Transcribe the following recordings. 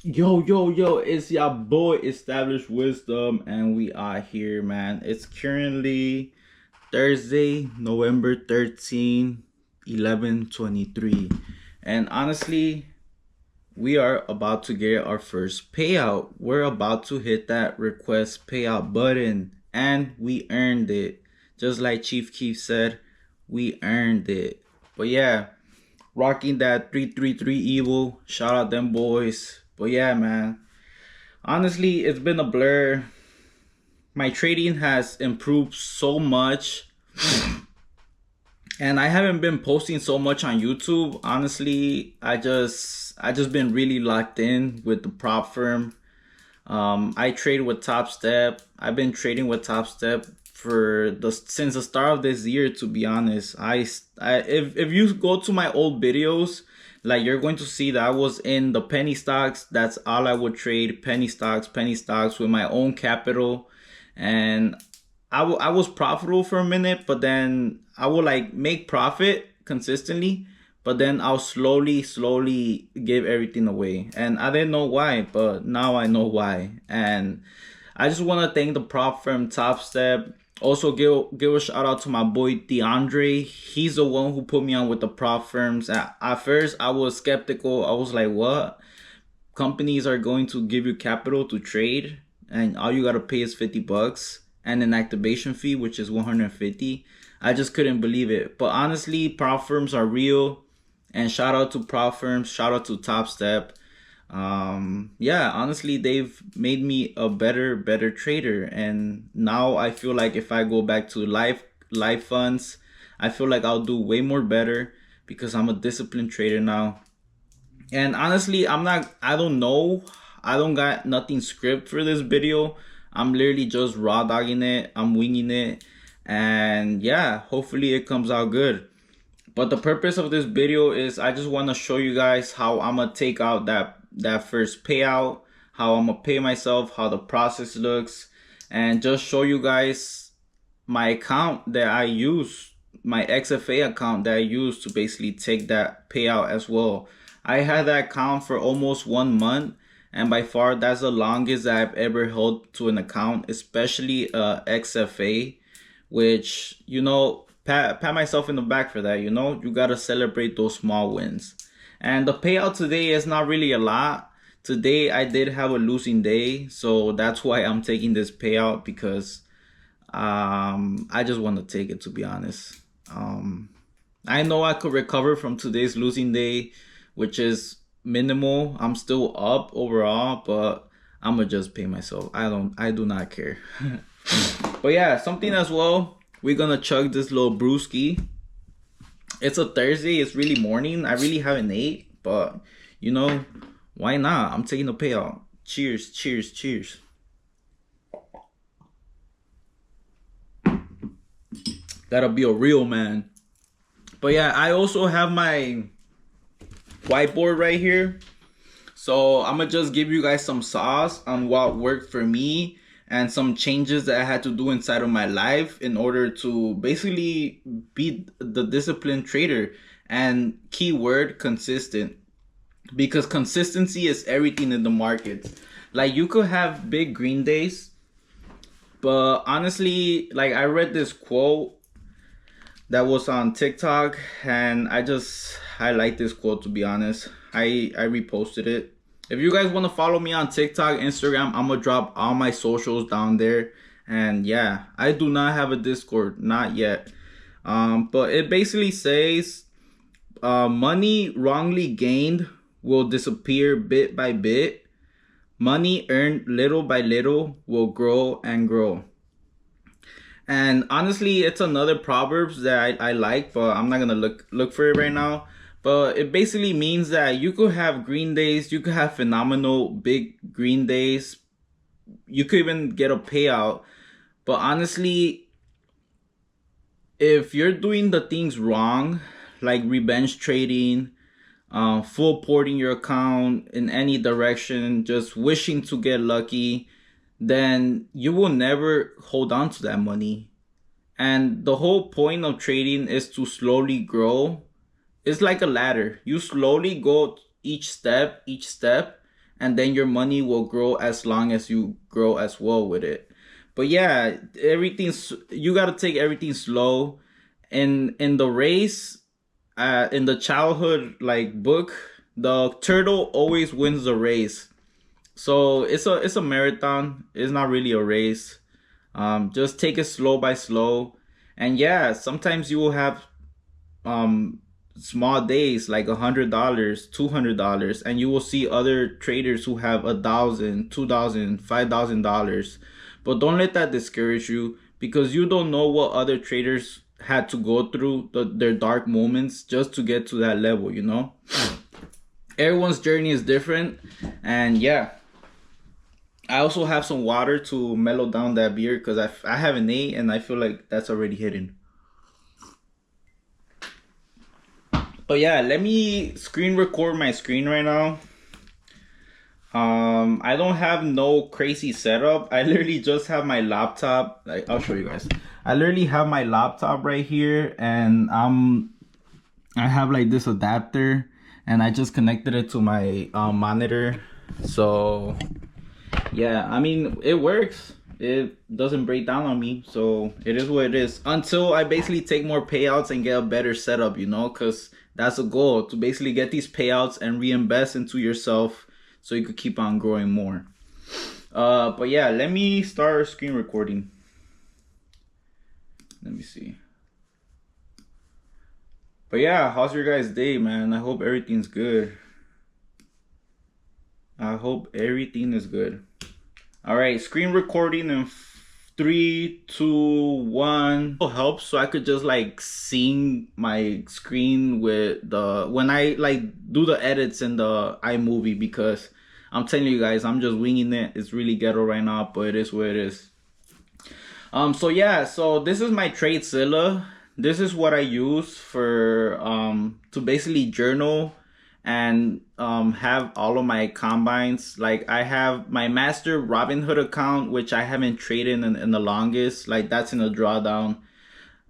Yo, it's your boy Established Wisdom, and we are here, man. It's currently Thursday, November 13, 11:23. And honestly, we are about to get our first payout. We're about to hit that request payout button, and we earned it. Just like Chief Keef said, we earned it. But yeah, rocking that 333 evil. Shout out them boys. But yeah, man. Honestly, it's been a blur. My trading has improved so much. And I haven't been posting so much on YouTube. Honestly, I just been really locked in with the prop firm. I trade with TOPSTEP. I've been trading with TOPSTEP for the since the start of this year. To be honest, if you go to my old videos, like you're going to see that I was in the penny stocks. That's all I would trade: penny stocks with my own capital, and I was profitable for a minute, but then I would like make profit consistently, but then I'll slowly give everything away. And I didn't know why, but now I know why. And I just want to thank the prop firm Top Step. Also give a shout out to my boy DeAndre. He's the one who put me on with the prop firms. At first I was skeptical. I was like, what? Companies are going to give you capital to trade and all you gotta pay is $50 and an activation fee, which is 150. I just couldn't believe it. But honestly, prop firms are real. And shout out to prop firms, shout out to Top Step. Yeah, honestly, they've made me a better trader. And now I feel like if I go back to live funds, I feel like I'll do way more better because I'm a disciplined trader now. And honestly, I don't know. I don't got nothing script for this video. I'm literally just raw dogging it. I'm winging it. And yeah, hopefully it comes out good. But the purpose of this video is I just want to show you guys how I'm going to take out that first payout, how I'm going to pay myself, how the process looks, and just show you guys my account that I use, my XFA account that I use to basically take that payout as well. I had that account for almost 1 month, and by far that's the longest I've ever held to an account, especially XFA, which, pat myself in the back for that. You gotta celebrate those small wins. And the payout today is not really a lot. Today I did have a losing day, so that's why I'm taking this payout, because I just want to take it, to be honest. I know I could recover from today's losing day, which is minimal. I'm still up overall, but I'm gonna just pay myself. I do not care. But yeah, something as well, we're gonna chug this little brewski. It's a Thursday, it's really morning. I really haven't ate, but why not? I'm taking the payout. Cheers. Gotta be a real man. But yeah, I also have my whiteboard right here. So I'm gonna just give you guys some sauce on what worked for me and some changes that I had to do inside of my life in order to basically be the disciplined trader. And keyword, consistent, because consistency is everything in the markets. Like, you could have big green days, but honestly, like, I read this quote that was on TikTok, and I like this quote, to be honest. I reposted it. If you guys want to follow me on TikTok, Instagram, I'm gonna drop all my socials down there. And yeah, I do not have a Discord, not yet. But it basically says, money wrongly gained will disappear bit by bit. Money earned little by little will grow and grow. And honestly, it's another proverbs that I like, but I'm not gonna look for it right now. But it basically means that you could have green days, you could have phenomenal big green days, you could even get a payout. But honestly, if you're doing the things wrong, like revenge trading, full porting your account in any direction, just wishing to get lucky, then you will never hold on to that money. And the whole point of trading is to slowly grow. It's like a ladder. You slowly go each step, and then your money will grow as long as you grow as well with it. But yeah, you got to take everything slow. In the race, in the childhood like book, the turtle always wins the race. So it's a marathon. It's not really a race. Just take it slow by slow. And yeah, sometimes you will have um small days like $100, $200, and you will see other traders who have $1,000, $2,000, $5,000. But don't let that discourage you, because you don't know what other traders had to go through their dark moments just to get to that level, you know? Everyone's journey is different. And yeah, I also have some water to mellow down that beer because I haven't ate and I feel like that's already hidden. But yeah, let me screen record my screen right now. I don't have no crazy setup. I literally just have my laptop. Like, I'll show you guys. I literally have my laptop right here, and I have like this adapter, and I just connected it to my monitor. So yeah, I mean, it works. It doesn't break down on me, so it is what it is. Until I basically take more payouts and get a better setup, you know, because that's a goal, to basically get these payouts and reinvest into yourself so you could keep on growing more. But yeah, let me start screen recording. Let me see. But yeah, how's your guys' day, man? I hope everything's good. I hope everything is good. All right, screen recording in 3, 2, 1. It helps so I could just like sync my screen with when I like do the edits in the iMovie, because I'm telling you guys, I'm just winging it. It's really ghetto right now, but it is what it is. So yeah, so this is my TradeZilla. This is what I use for to basically journal and have all of my combines. Like, I have my master Robinhood account, which I haven't traded in the longest. Like, that's in a drawdown.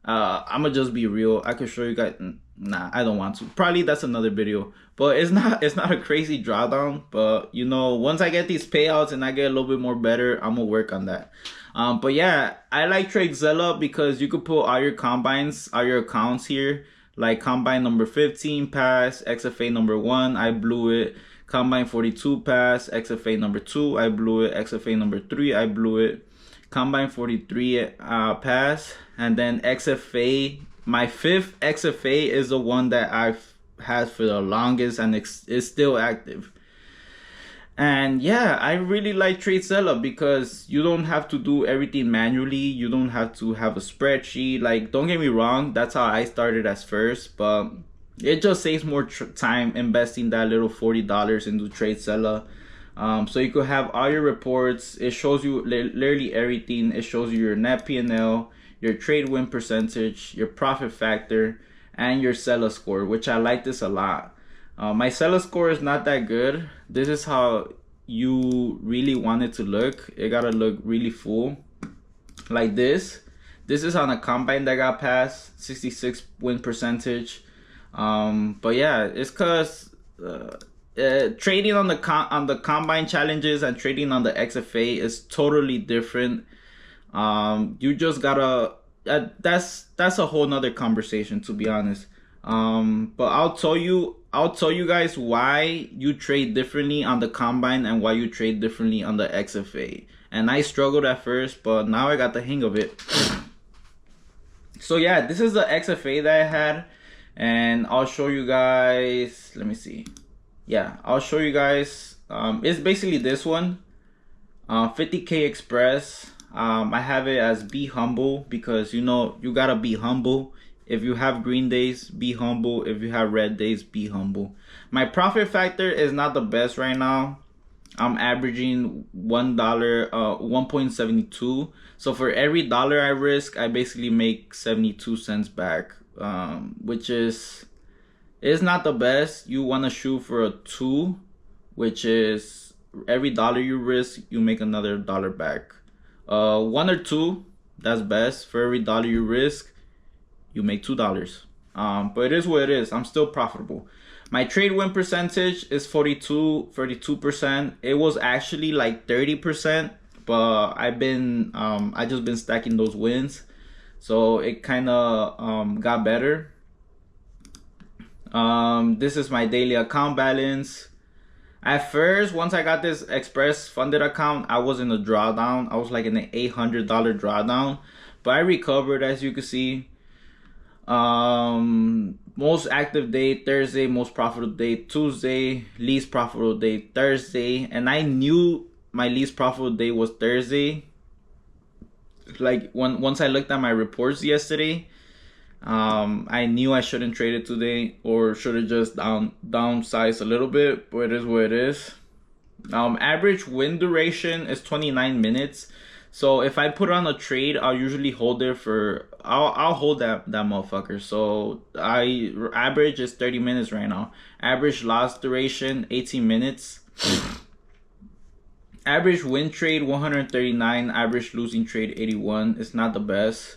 I'ma just be real. I could show you guys. Nah, I don't want to. Probably that's another video. But it's not a crazy drawdown. But you know, once I get these payouts and I get a little bit more better, I'm gonna work on that. But yeah, I like TradeZilla because you could put all your combines, all your accounts here. Like combine number 15 pass, XFA number 1, I blew it. Combine 42 pass, XFA number 2, I blew it. XFA number 3, I blew it. Combine 43 pass, and then XFA, my 5th XFA is the one that I've had for the longest, and it's still active. And yeah, I really like TradeZilla because you don't have to do everything manually. You don't have to have a spreadsheet. Like, don't get me wrong, that's how I started as first, but it just saves more time investing that little $40 into TradeZilla. So you could have all your reports. It shows you literally everything. It shows you your net P&L, your trade win percentage, your profit factor, and your seller score, which I like this a lot. My seller score is not that good. This is how you really want it to look. It gotta look really full, like this. This is on a combine that got passed, 66 win percentage. But yeah, it's cause trading on the combine challenges and trading on the XFA is totally different. You just gotta that's a whole nother conversation, to be honest. But I'll tell you guys why you trade differently on the combine and why you trade differently on the XFA. And I struggled at first, but now I got the hang of it. So yeah, this is the XFA that I had, and I'll show you guys. Let me see. Yeah, I'll show you guys. It's basically this one, 50K Express. I have it as be humble, because you know, you gotta be humble. If you have green days, be humble. If you have red days, be humble. My profit factor is not the best right now. I'm averaging $1.72. So for every dollar I risk, I basically make 72 cents back, which is not the best. You want to shoot for a 2, which is every dollar you risk, you make another dollar back. 1 or 2, that's best. For every dollar you risk, you make $2. But it is what it is. I'm still profitable. My trade win percentage is 32%. It was actually like 30%, but I just been stacking those wins, so it kind of got better. This is my daily account balance. At first, once I got this express funded account, I was in a drawdown. I was like in an $800 drawdown, but I recovered, as you can see. Most active day Thursday, most profitable day Tuesday, least profitable day Thursday, and I knew my least profitable day was Thursday. Like once I looked at my reports yesterday, I knew I shouldn't trade it today, or should have just downsized a little bit, but it is what it is. Average win duration is 29 minutes. So if I put on a trade, I'll usually hold it for, I'll hold that motherfucker. So average is 30 minutes right now. Average loss duration 18 minutes. Average win trade 139, average losing trade 81. It's not the best.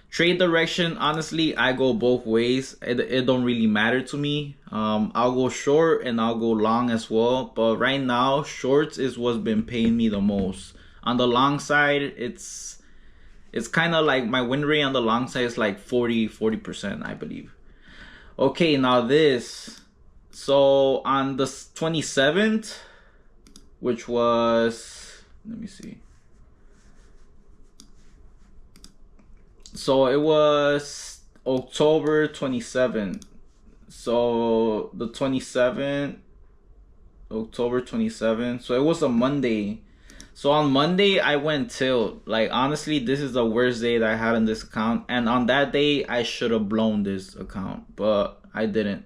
Trade direction, honestly, I go both ways. It don't really matter to me. I'll go short and I'll go long as well. But right now, shorts is what's been paying me the most. On the long side, it's kind of like my win rate on the long side is like 40%, I believe. Okay, now this. So on the 27th, which was, let me see. So it was October 27th. So the 27th, October 27th. So it was a Monday. So on Monday, I went tilt. Like, honestly, this is the worst day that I had on this account. And on that day, I should have blown this account, but I didn't.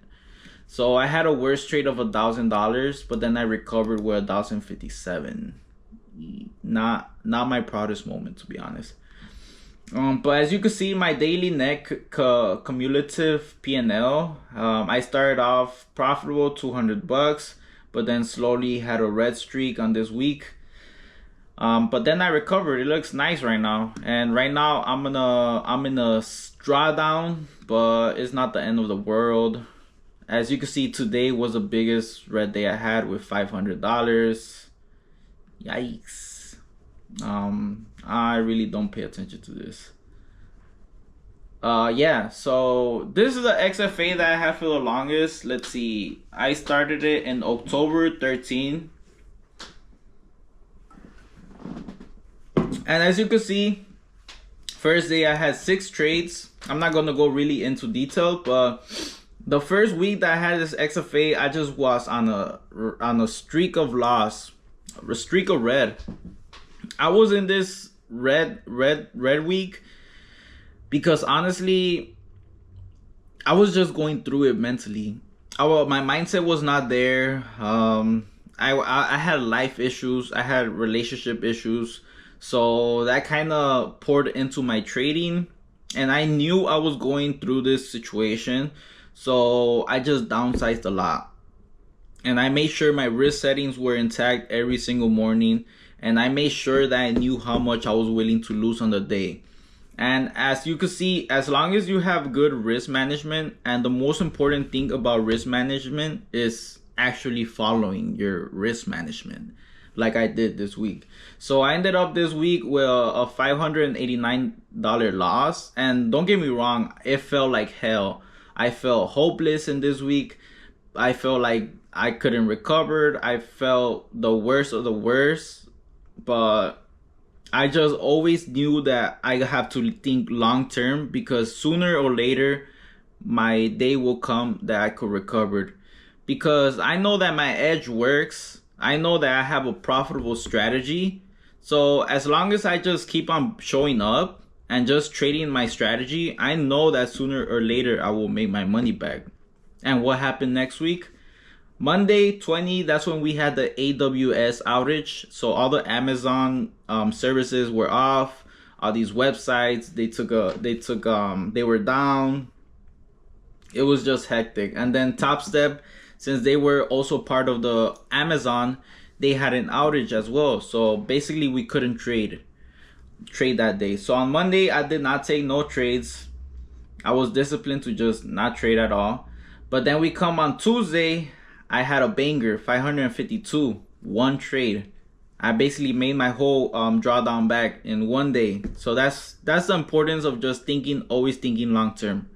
So I had a worst trade of $1,000, but then I recovered with $1,057. Not my proudest moment, to be honest. But as you can see, my daily net cumulative P&L, I started off profitable, $200, but then slowly had a red streak on this week. But then I recovered. It looks nice right now, and right now I'm in a drawdown, but it's not the end of the world. As you can see, today was the biggest red day I had with $500. Yikes. I really don't pay attention to this. Yeah, so this is the XFA that I have for the longest. Let's see. I started it in October 13. And as you can see, first day I had 6 trades. I'm not gonna go really into detail, but the first week that I had this XFA, I just was on a streak of loss, a streak of red. I was in this red week because honestly, I was just going through it mentally. My mindset was not there. I had life issues. I had relationship issues. So that kind of poured into my trading. And I knew I was going through this situation. So I just downsized a lot. And I made sure my risk settings were intact every single morning. And I made sure that I knew how much I was willing to lose on the day. And as you can see, as long as you have good risk management, and the most important thing about risk management is actually following your risk management, like I did this week. So I ended up this week with a $589 loss. And don't get me wrong, it felt like hell. I felt hopeless in this week. I felt like I couldn't recover. I felt the worst of the worst. But I just always knew that I have to think long term, because sooner or later my day will come that I could recover. Because I know that my edge works. I know that I have a profitable strategy. So as long as I just keep on showing up and just trading my strategy, I know that sooner or later I will make my money back. And what happened next week? Monday 20, that's when we had the AWS outage. So all the Amazon services were off. All these websites, they were down. It was just hectic. And then TOPSTEP, since they were also part of the Amazon, they had an outage as well. So basically we couldn't trade that day. So on Monday, I did not take no trades. I was disciplined to just not trade at all. But then we come on Tuesday, I had a banger, 552, one trade. I basically made my whole drawdown back in one day. So that's the importance of just thinking, always thinking long term.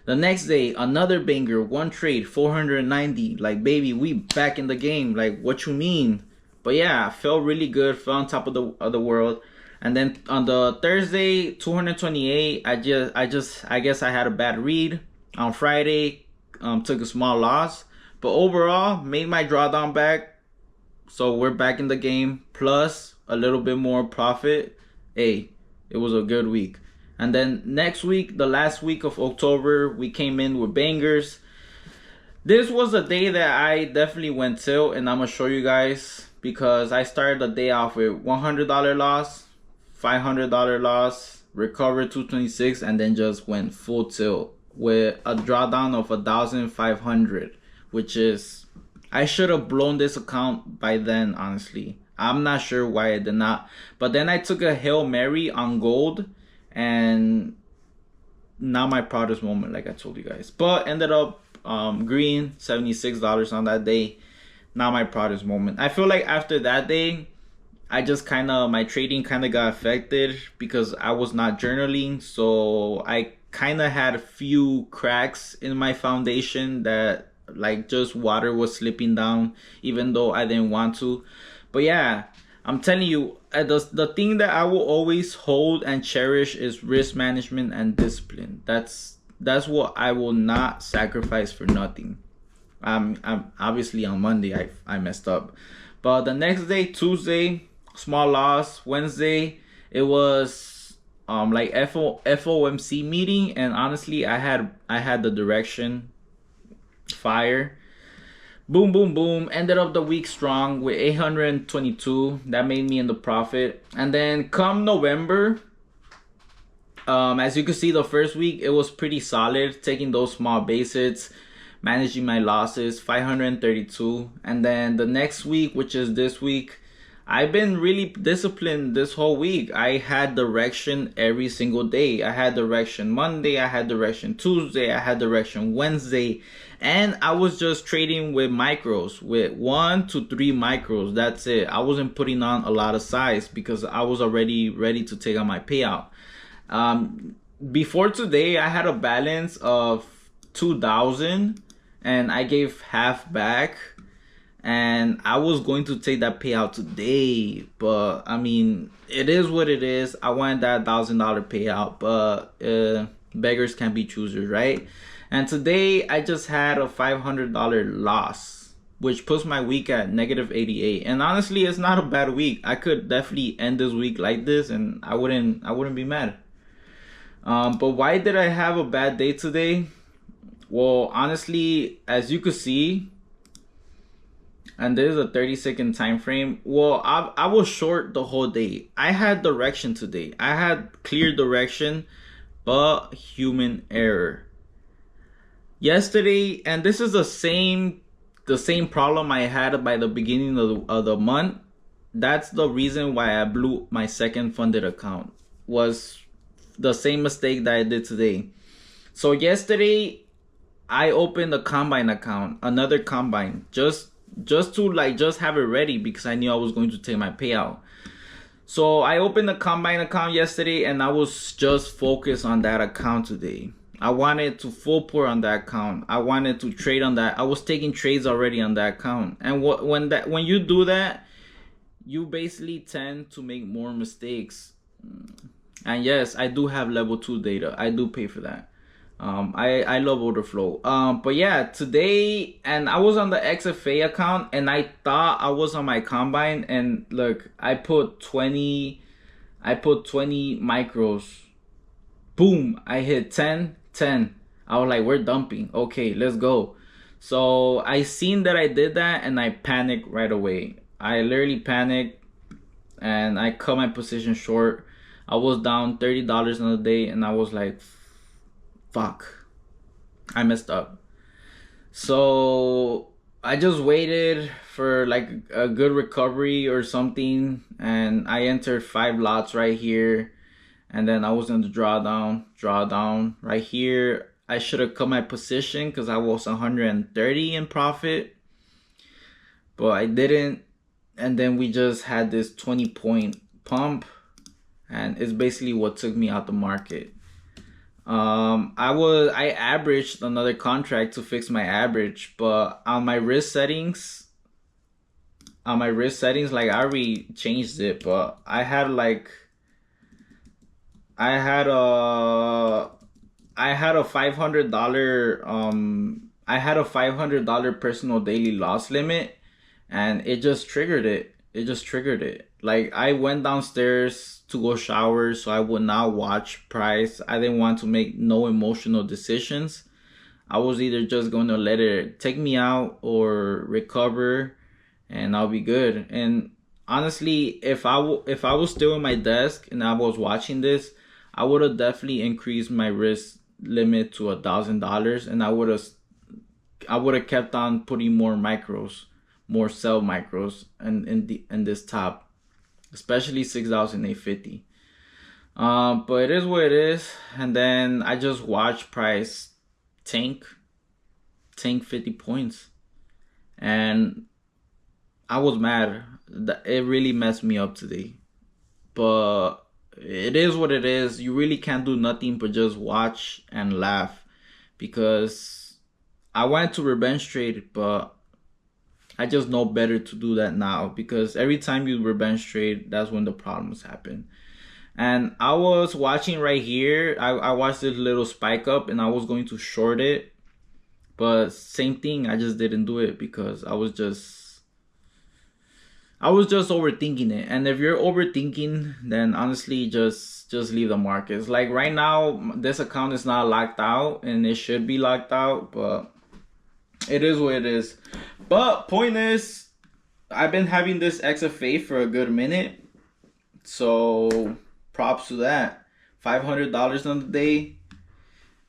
The next day, another banger, one trade, 490. Like, baby, we back in the game. Like, what you mean? But yeah, felt really good, felt on top of the world. And then on the Thursday, 228, I guess I had a bad read. On Friday, took a small loss. But overall, made my drawdown back. So we're back in the game, plus a little bit more profit. Hey, it was a good week. And then next week, the last week of October, we came in with bangers. This was a day that I definitely went tilt, and I'm going to show you guys, because I started the day off with $100 loss, $500 loss, recovered 226, and then just went full tilt with a drawdown of 1,500, which is, I should have blown this account by then, honestly. I'm not sure why I did not. But then I took a Hail Mary on gold, and not my proudest moment, like I told you guys. But ended up green, $76 on that day. Not my proudest moment. I feel like after that day, I just my trading kind of got affected because I was not journaling. So I kind of had a few cracks in my foundation that like just water was slipping down, even though I didn't want to. But yeah, I'm telling you, the thing that I will always hold and cherish is risk management and discipline. That's what I will not sacrifice for nothing. I'm obviously on Monday I messed up, but the next day, Tuesday, small loss. Wednesday, it was like FOMC meeting, and honestly, I had the direction fire. Boom, boom, boom. Ended up the week strong with 822. That made me in the profit. And then come November, as you can see, the first week, it was pretty solid. Taking those small base hits, managing my losses, 532. And then the next week, which is this week, I've been really disciplined this whole week. I had direction every single day. I had direction Monday, I had direction Tuesday, I had direction Wednesday, and I was just trading with micros, with 1 to 3 micros. That's it. I wasn't putting on a lot of size because I was already ready to take on my payout. Before today, I had a balance of 2,000 and I gave half back. And I was going to take that payout today, but I mean, it is what it is. I wanted that $1,000 payout, but beggars can't be choosers, right? And today I just had a $500 loss, which puts my week at -88. And honestly, it's not a bad week. I could definitely end this week like this, and I wouldn't be mad. But why did I have a bad day today? Well, honestly, as you could see, and there's a 30-second time frame. Well, I was short the whole day. I had direction today. I had clear direction, but human error. Yesterday, and this is the same problem I had by the beginning of the month. That's the reason why I blew my second funded account. Was the same mistake that I did today. So yesterday, I opened a combine account, another combine, just to have it ready because I knew I was going to take my payout. So I opened a combine account yesterday and I was just focused on that account today. I wanted to full pour on that account. I wanted to trade on that. I was taking trades already on that account. And when you do that, you basically tend to make more mistakes. And yes, I do have level 2 data. I do pay for that. I love order flow. But yeah, today, and I was on the XFA account and I thought I was on my combine, and look, I put 20 micros. Boom, I hit 10. I was like, we're dumping. Okay, let's go. So I seen that I did that and I panicked right away. I literally panicked and I cut my position short. I was down $30 on the day and I was like, fuck, I messed up. So I just waited for like a good recovery or something, and I entered 5 lots right here, and then I was in the drawdown right here. I should have cut my position because I was 130 in profit, but I didn't. And then we just had this 20-point pump, and it's basically what took me out the market. I averaged another contract to fix my average, but on my risk settings, like I already changed it, but I had a $500 I had a $500 personal daily loss limit, and it just triggered it. It just triggered it. Like I went downstairs to go shower, so I would not watch price. I didn't want to make no emotional decisions. I was either just going to let it take me out or recover, and I'll be good. And honestly, if I was still in my desk and I was watching this, I would have definitely increased my risk limit to $1,000, and I would have kept on putting more micros, more sell micros, in this top, especially 6,850. But it is what it is, and then I just watched price tank 50 points, and I was mad. It really messed me up today. But it is what it is. You really can't do nothing but just watch and laugh, because I went to revenge trade, but I just know better to do that now, because every time you revenge trade, that's when the problems happen. And I was watching right here. I watched this little spike up and I was going to short it, but same thing, I just didn't do it because I was just overthinking it. And if you're overthinking, then honestly, just leave the markets. Like right now, this account is not locked out, and it should be locked out, but it is what it is. But point is, I've been having this XFA for a good minute, so props to that. $500 on the day.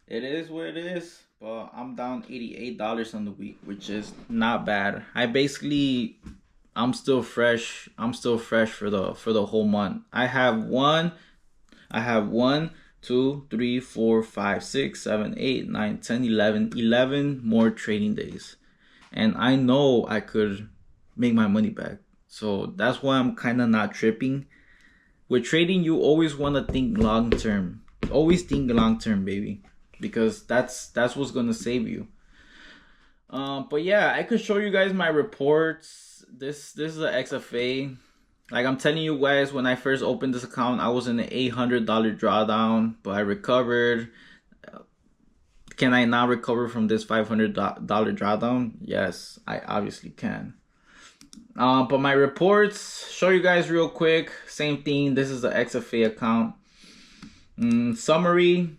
It is what it is. But I'm down $88 on the week, which is not bad. I'm still fresh. I'm still fresh for the whole month. I have one, 2, 3, 4, 5, 6, 7, 8, 9, 10, 11 more trading days. And I know I could make my money back. So that's why I'm kind of not tripping. With trading, you always want to think long term. Always think long term, baby, because that's what's going to save you. But yeah, I could show you guys my reports. This is an XFA. Like I'm telling you guys, when I first opened this account, I was in an $800 drawdown, but I recovered. Can I now recover from this $500 drawdown? Yes, I obviously can. But my reports, show you guys real quick. Same thing. This is the XFA account. Summary.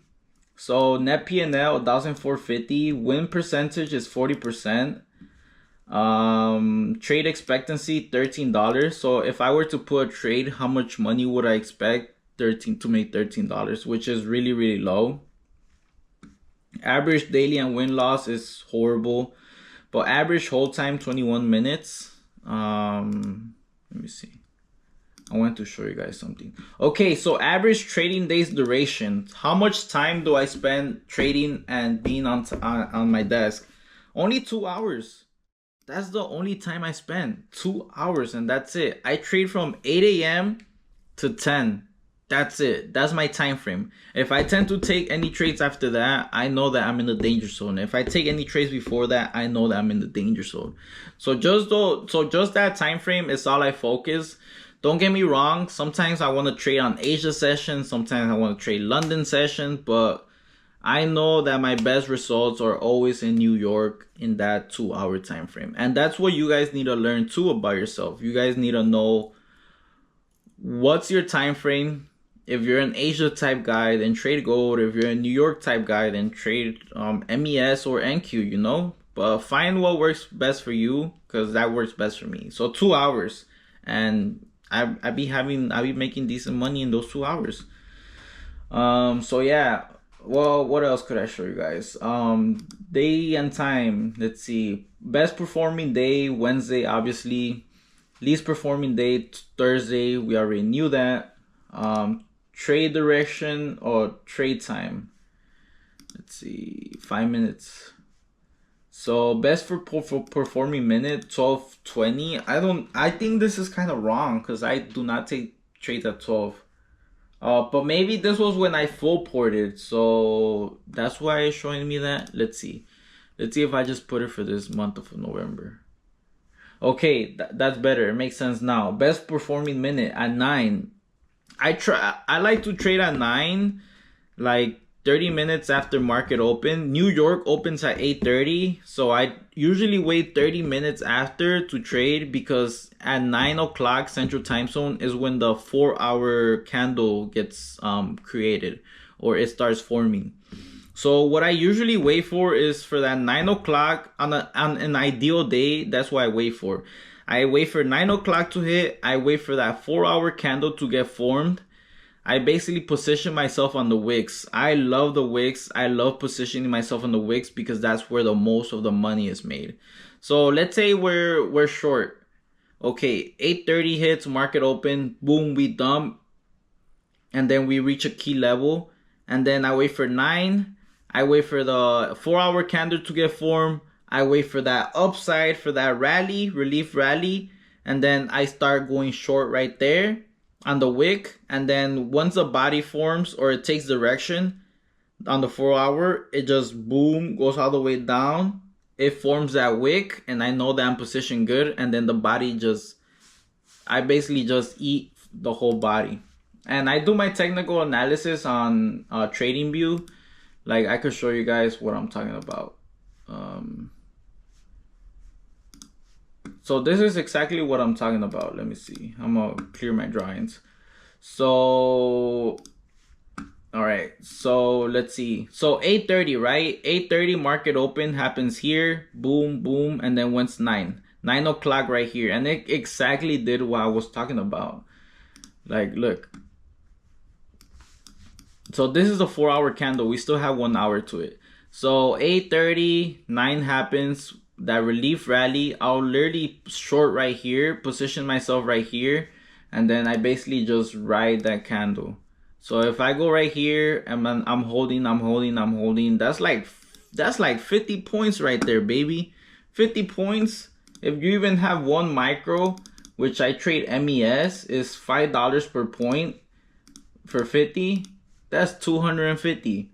So net P&L 1,450. Win percentage is 40%. Trade expectancy $13. So if I were to put a trade, how much money would I expect? To make $13, which is really, really low. Average daily and win loss is horrible, but average hold time 21 minutes. Let me see. I want to show you guys something. Okay, so average trading days duration. How much time do I spend trading and being on my desk? Only 2 hours. That's the only time I spend. 2 hours, and that's it. I trade from 8 a.m. to 10. That's it. That's my time frame. If I tend to take any trades after that, I know that I'm in the danger zone. If I take any trades before that, I know that I'm in the danger zone. So just that time frame is all I focus. Don't get me wrong. Sometimes I want to trade on Asia sessions. Sometimes I want to trade London sessions. But I know that my best results are always in New York in that 2 hour time frame. And that's what you guys need to learn too about yourself. You guys need to know what's your time frame. If you're an Asia type guy, then trade gold. If you're a New York type guy, then trade MES or NQ, you know? But find what works best for you, because that works best for me. So 2 hours, and I be making decent money in those 2 hours. So yeah. Well, what else could I show you guys? Day and time. Let's see. Best performing day, Wednesday, obviously. Least performing day, Thursday. We already knew that. Trade direction or trade time. let's see, 5 minutes. So best for performing minute 12:20. I think this is kind of wrong because I do not take trades at 12. But maybe this was when I full ported, so that's why it's showing me that. Let's see. Let's see if I just put it for this month of November. Okay, that's better. It makes sense now. Best performing minute at 9. I like to trade at 9, like 30 minutes after market open. New York opens at 8:30, so I usually wait 30 minutes after to trade because at 9 o'clock Central Time Zone is when the 4-hour candle gets created or it starts forming. So what I usually wait for is for that 9 o'clock on an ideal day. That's what I wait for. I wait for 9 o'clock to hit. I wait for that 4-hour candle to get formed. I basically position myself on the wicks. I love the wicks. I love positioning myself on the wicks because that's where the most of the money is made. So let's say we're short. Okay, 8:30 hits, market open, boom, we dump, and then we reach a key level, and then I wait for 9. I wait for the 4-hour candle to get formed. I wait for that upside, for that rally, relief rally, and then I start going short right there on the wick. And then once the body forms or it takes direction on the 4-hour, it just boom goes all the way down. It forms that wick, and I know that I'm positioned good. And then the body I basically just eat the whole body. And I do my technical analysis on TradingView. Like I could show you guys what I'm talking about. So this is exactly what I'm talking about. Let me see. I'm gonna clear my drawings. So, all right. So let's see. So 8:30, right? 8:30 market open happens here. Boom, boom, and then once 9 o'clock right here, and it exactly did what I was talking about. Like, look. So this is a 4-hour candle. We still have 1 hour to it. So 8:30, 9 happens. That relief rally, I'll literally short right here, position myself right here, and then I basically just ride that candle. So if I go right here and I'm holding, that's like 50 points right there, baby. 50 points. If you even have one micro, which I trade MES, is $5 per point for 50. That's 250.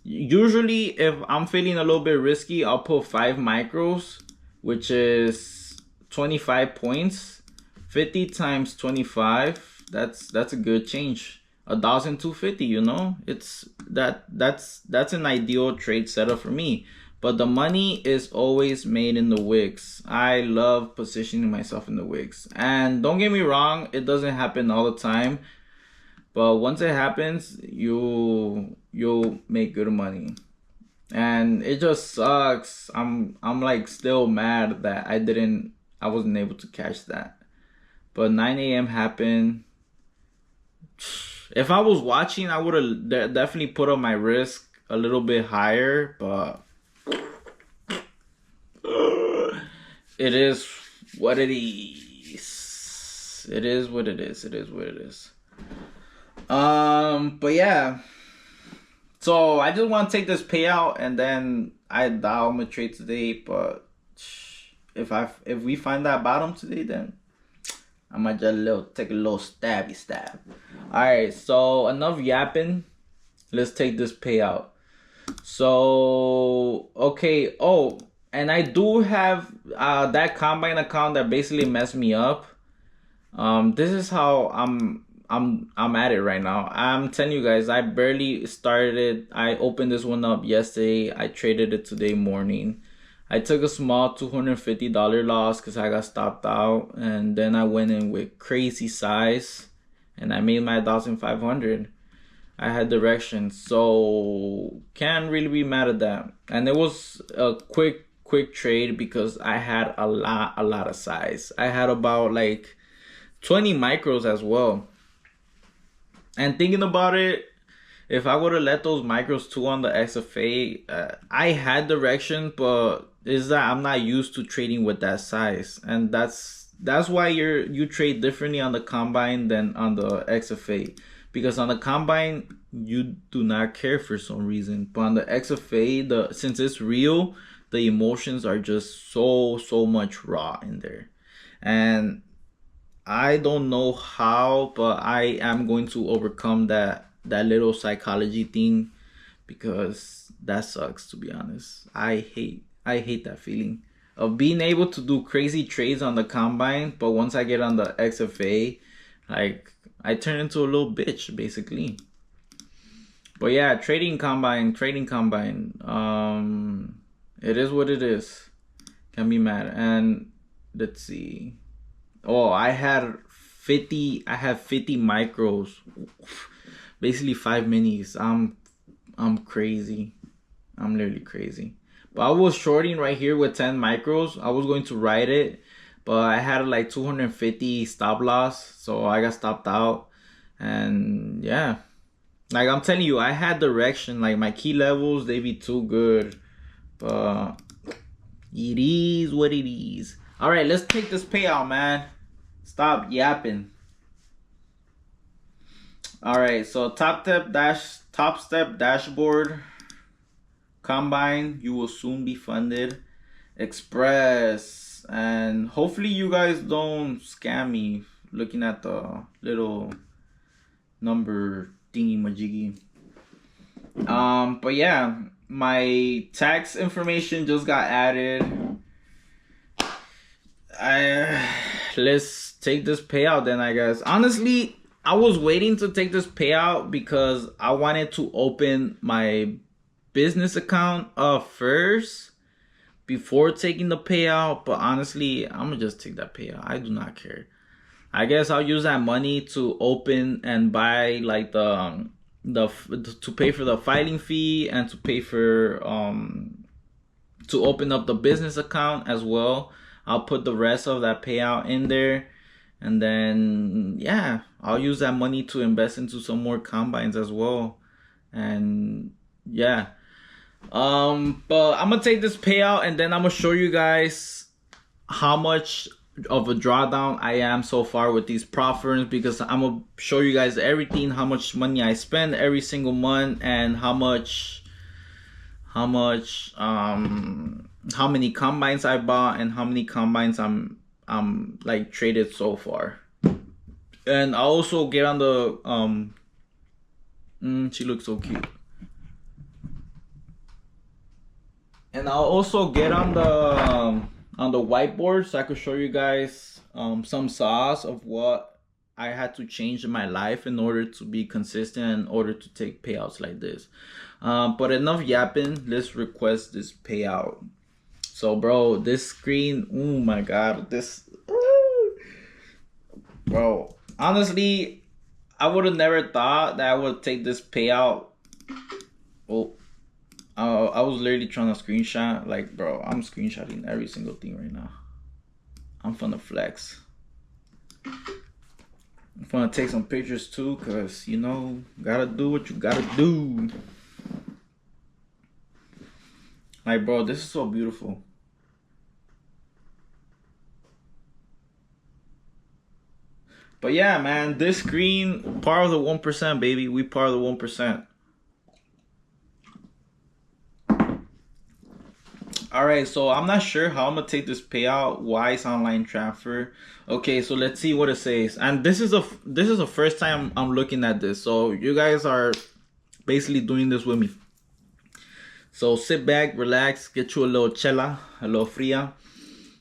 Usually if I'm feeling a little bit risky, I'll put 5 micros, which is 25 points. 50 times 25, that's a good change. 1,250, you know. That's an ideal trade setup for me. But the money is always made in the wicks. I love positioning myself in the wicks. And don't get me wrong, it doesn't happen all the time. But once it happens, you'll make good money. And it just sucks. I'm like still mad that I wasn't able to catch that. But 9 a.m. happened. If I was watching, I would have definitely put up my risk a little bit higher, but it is what it is. It is what it is. It is what it is. But yeah, so I just want to take this payout, and then I'm gonna trade today. But if we find that bottom today, then I might just take a little stab. All right, so enough yapping. Let's take this payout. So okay. Oh, and I do have that combine account that basically messed me up. This is how I'm at it right now. I'm telling you guys, I barely started it. I opened this one up yesterday. I traded it today morning. I took a small $250 loss because I got stopped out, and then I went in with crazy size, and I made my 1,500. I had direction, so can't really be mad at that. And it was a quick trade because I had a lot of size. I had about like 20 micros as well. And thinking about it, if I would have let those micros too on the XFA, I had direction, but is that I'm not used to trading with that size, and that's why you trade differently on the combine than on the XFA, because on the combine you do not care for some reason. But on the XFA, since it's real, the emotions are just so much raw in there. And I don't know how, but I am going to overcome that little psychology thing, because that sucks, to be honest. I hate that feeling of being able to do crazy trades on the combine, but once I get on the XFA, like, I turn into a little bitch basically. But yeah, trading combine. It is what it is. Can't be mad. And let's see. Oh, I have 50 micros. Basically 5 minis. I'm crazy. I'm literally crazy. But I was shorting right here with 10 micros. I was going to ride it, but I had like 250 stop loss, so I got stopped out. And yeah, like I'm telling you, I had direction. Like my key levels, they be too good. But it is what it is. All right, let's take this payout, man. Stop yapping. All right, so top step dashboard. Combine, you will soon be funded. Express, and hopefully you guys don't scam me looking at the little number thingy majiggy. But yeah, my tax information just got added. Let's take this payout then, I guess. Honestly, I was waiting to take this payout because I wanted to open my business account first before taking the payout. But honestly, I'm gonna just take that payout. I do not care. I guess I'll use that money to open and buy like the to pay for the filing fee, and to pay for to open up the business account as well. I'll put the rest of that payout in there, and then yeah, I'll use that money to invest into some more combines as well. And yeah, but I'm gonna take this payout, and then I'm gonna show you guys how much of a drawdown I am so far with these prop firms, because I'm gonna show you guys everything, how much money I spend every single month, and how many combines I bought, and how many combines I'm like traded so far. And I'll also get on the she looks so cute. And I'll also get on the whiteboard, so I could show you guys some sauce of what I had to change in my life in order to be consistent, in order to take payouts like this. But enough yapping, let's request this payout. So bro, this screen, oh my god, bro, honestly, I would have never thought that I would take this payout. Oh, I was literally trying to screenshot. Like, bro, I'm screenshotting every single thing right now. I'm finna flex. I'm finna take some pictures too, cause you know, gotta do what you gotta do. Like, bro, this is so beautiful. But yeah, man, this screen, part of the 1%, baby. We part of the 1%. All right, so I'm not sure how I'm gonna take this payout. Wise online transfer. Okay, so let's see what it says. And this is the first time I'm looking at this. So you guys are basically doing this with me. So sit back, relax, get you a little chela, a little fria.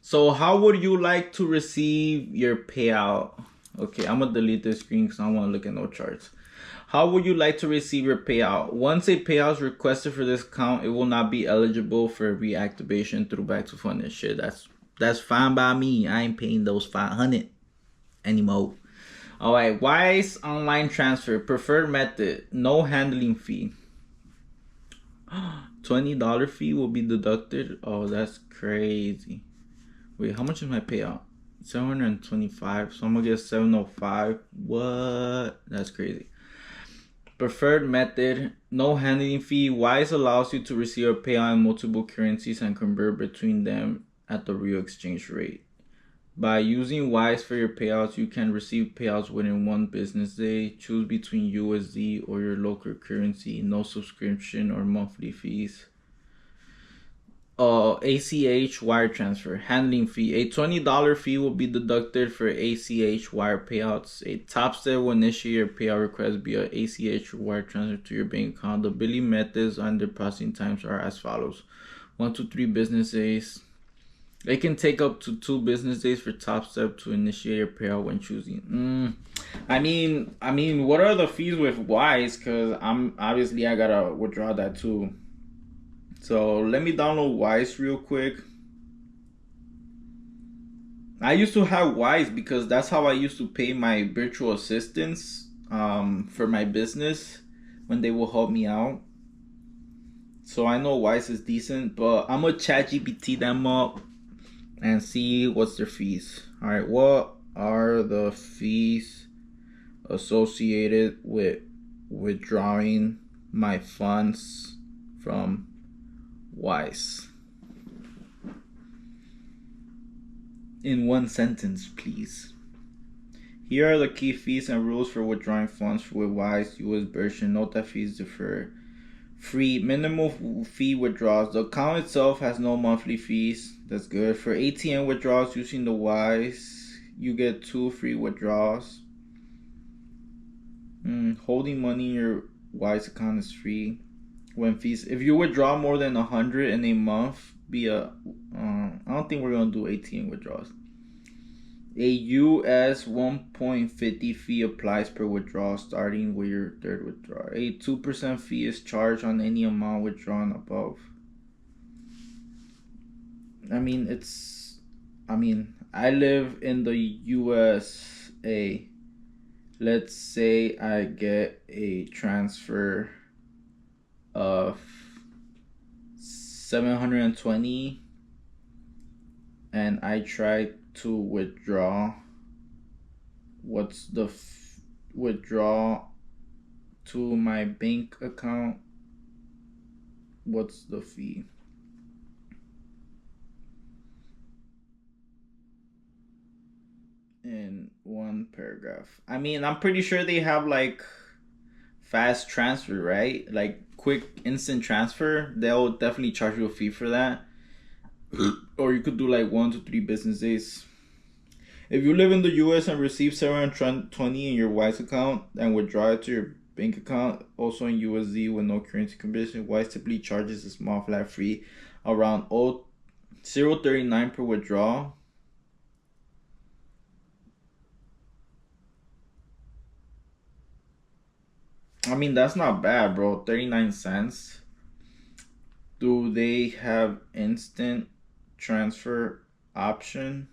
So how would you like to receive your payout? Okay, I'm gonna delete this screen because I don't want to look at no charts. How would you like to receive your payout? Once a payout is requested for this account, it will not be eligible for reactivation through back to fund and shit. That's fine by me. I ain't paying those 500 anymore. All right, wise online transfer, preferred method, no handling fee. $20 fee will be deducted. Oh, that's crazy. Wait, how much is my payout? 725. So I'm gonna get 705. What? That's crazy. Preferred method, no handling fee. Wise allows you to receive a payout in multiple currencies and convert between them at the real exchange rate. By using Wise for your payouts, you can receive payouts within one business day. Choose between USD or your local currency. No subscription or monthly fees. ACH wire transfer handling fee. A $20 fee will be deducted for ACH wire payouts. A TOPSTEP will initiate your payout request via ACH wire transfer to your bank account. The billing methods and the processing times are as follows: 1 to 3 business days. It can take up to 2 business days for TOPSTEP to initiate your payout when choosing. I mean, what are the fees with Wise? Cause I gotta withdraw that too. So let me download Wise real quick. I used to have Wise because that's how I used to pay my virtual assistants for my business when they will help me out. So I know Wise is decent, but I'm gonna chat GPT them up and see what's their fees. All right, what are the fees associated with withdrawing my funds from Wise? In one sentence, please. Here are the key fees and rules for withdrawing funds with Wise US version. Note that fees differ. Free minimal fee withdrawals. The account itself has no monthly fees. That's good. For ATM withdrawals using the Wise, you get 2 free withdrawals. Holding money in your Wise account is free. When fees, if you withdraw more than 100 in a month via, I don't think we're gonna do ATM withdrawals. A US 1.50 fee applies per withdrawal starting with your third withdrawal. A 2% fee is charged on any amount withdrawn above. I live in the USA. Let's say I get a transfer of 720 and I try to withdraw. What's the withdraw to my bank account? What's the fee? In one paragraph. I'm pretty sure they have like fast transfer, right? Like quick instant transfer. They'll definitely charge you a fee for that. Or you could do like 1 to 3 business days. If you live in the US and receive 720 in your Wise account and withdraw it to your bank account, also in USD with no currency conversion, Wise typically charges a small flat fee around 0.39 per withdrawal. That's not bad, bro. 39 cents. Do they have instant transfer option?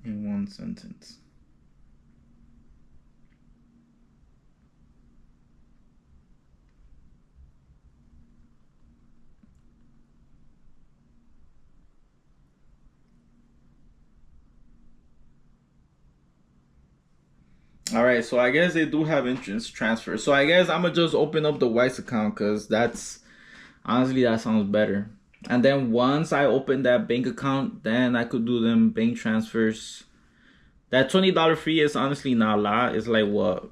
In one sentence. All right, so I guess they do have instant transfer. So I guess I'm gonna just open up the Wise account because that's honestly that sounds better. And then once I open that bank account, then I could do them bank transfers. That $20 fee is honestly not a lot. It's like what,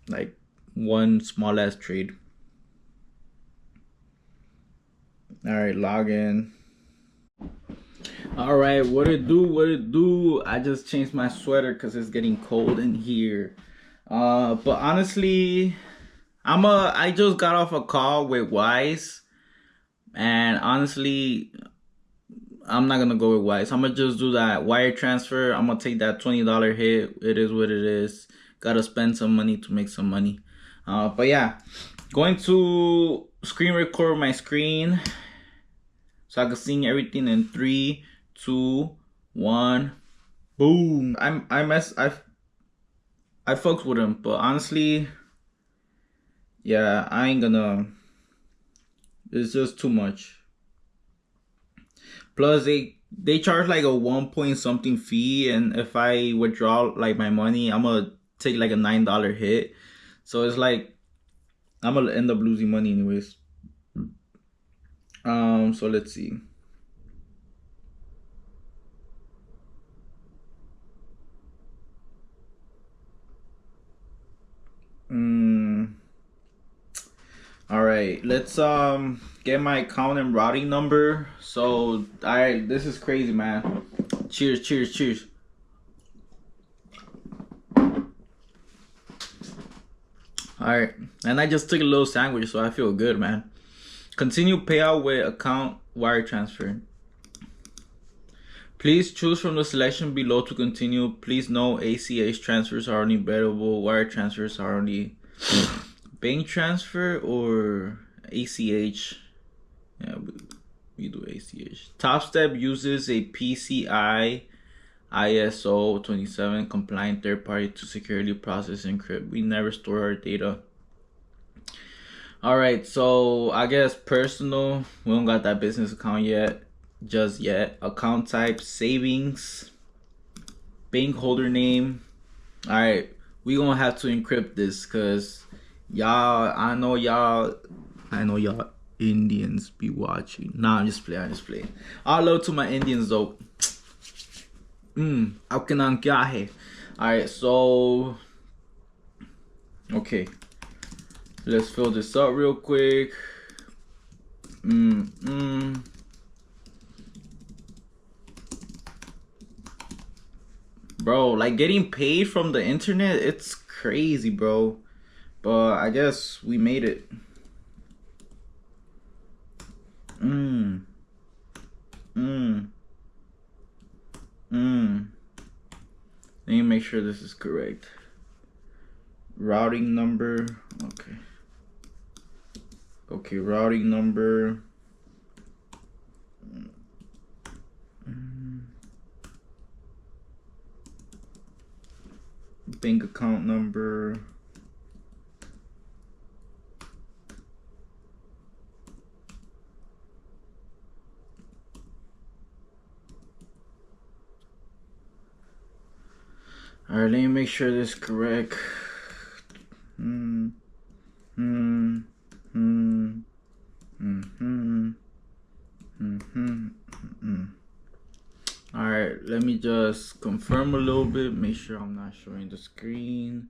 like one small ass trade. All right, log in. All right, what it do? What it do? I just changed my sweater because it's getting cold in here. But honestly, I just got off a call with Wise, and honestly, I'm not gonna go with Wise. I'm gonna just do that wire transfer. I'm gonna take that $20 hit. It is what it is. Gotta spend some money to make some money. But yeah, going to screen record my screen so I can see everything in 3, 2, 1. Boom. I fucks with him, but honestly, yeah, I ain't gonna. It's just too much. Plus, they charge like a 1 point something fee, and if I withdraw like my money, I'm gonna take like a $9 hit. So it's like I'm gonna end up losing money anyways. So let's see. right, let's get my account and routing number. So this is crazy, man. Cheers, cheers, cheers. Alright, and I just took a little sandwich, so I feel good, man. Continue payout with account wire transfer. Please choose from the selection below to continue. Please note ACH transfers are only available. Wire transfers are only bank transfer or ACH. Yeah, we do ACH. TOPSTEP uses a PCI ISO 27 compliant third party to securely process and encrypt. We never store our data. Alright, so I guess personal. We don't got that business account yet. Just yet. Account type savings. Bank holder name. Alright, we gonna have to encrypt this because y'all, I know y'all Indians be watching. Nah, I'm just playing. All love to my Indians though. Alright, so okay. Let's fill this up real quick. Bro, like getting paid from the internet, it's crazy, bro. But I guess we made it. Let me make sure this is correct. Routing number. Okay, routing number. Bank account number. All right, let me make sure this is correct. All right, let me just confirm a little bit, make sure I'm not showing the screen.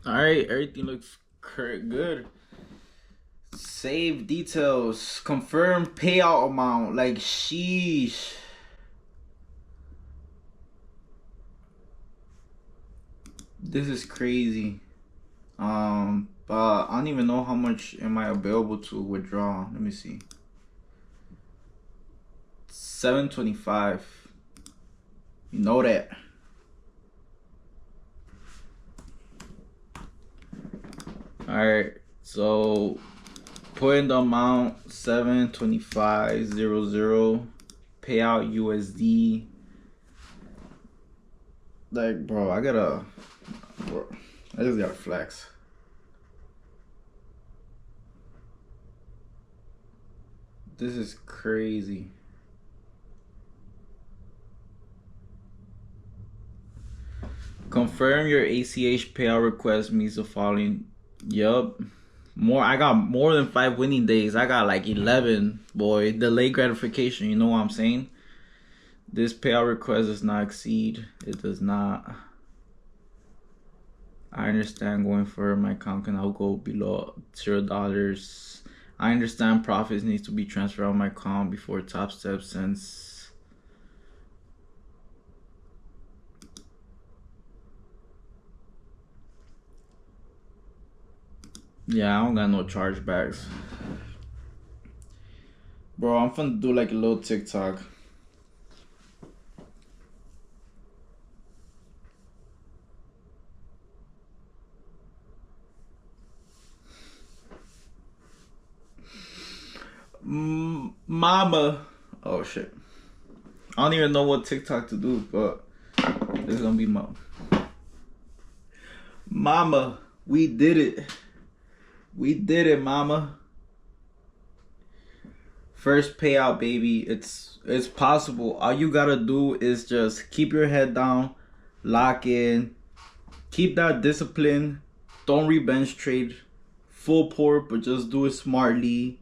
All right, everything looks good. Save details, confirm payout amount. Like, sheesh. This is crazy. But I don't even know how much am I available to withdraw. Let me see. 725. You know that. Alright, so put in the amount 725.00, payout USD. Like, bro, I just gotta flex. This is crazy. Confirm your ACH payout request means the following. Yup. I got more than 5 winning days. I got like 11, boy. Delayed gratification, you know what I'm saying? This payout request does not exceed. It does not. I understand going for my account cannot go below $0. I understand profits needs to be transferred on my account before TOPSTEP sends. Yeah, I don't got no chargebacks. Bro, I'm finna do like a little TikTok. Mama. Oh shit. I don't even know what TikTok to do, but it's gonna be Mama, we did it. We did it, mama. First payout, baby. It's possible. All you gotta do is just keep your head down, lock in, keep that discipline. Don't revenge trade full port, but just do it smartly.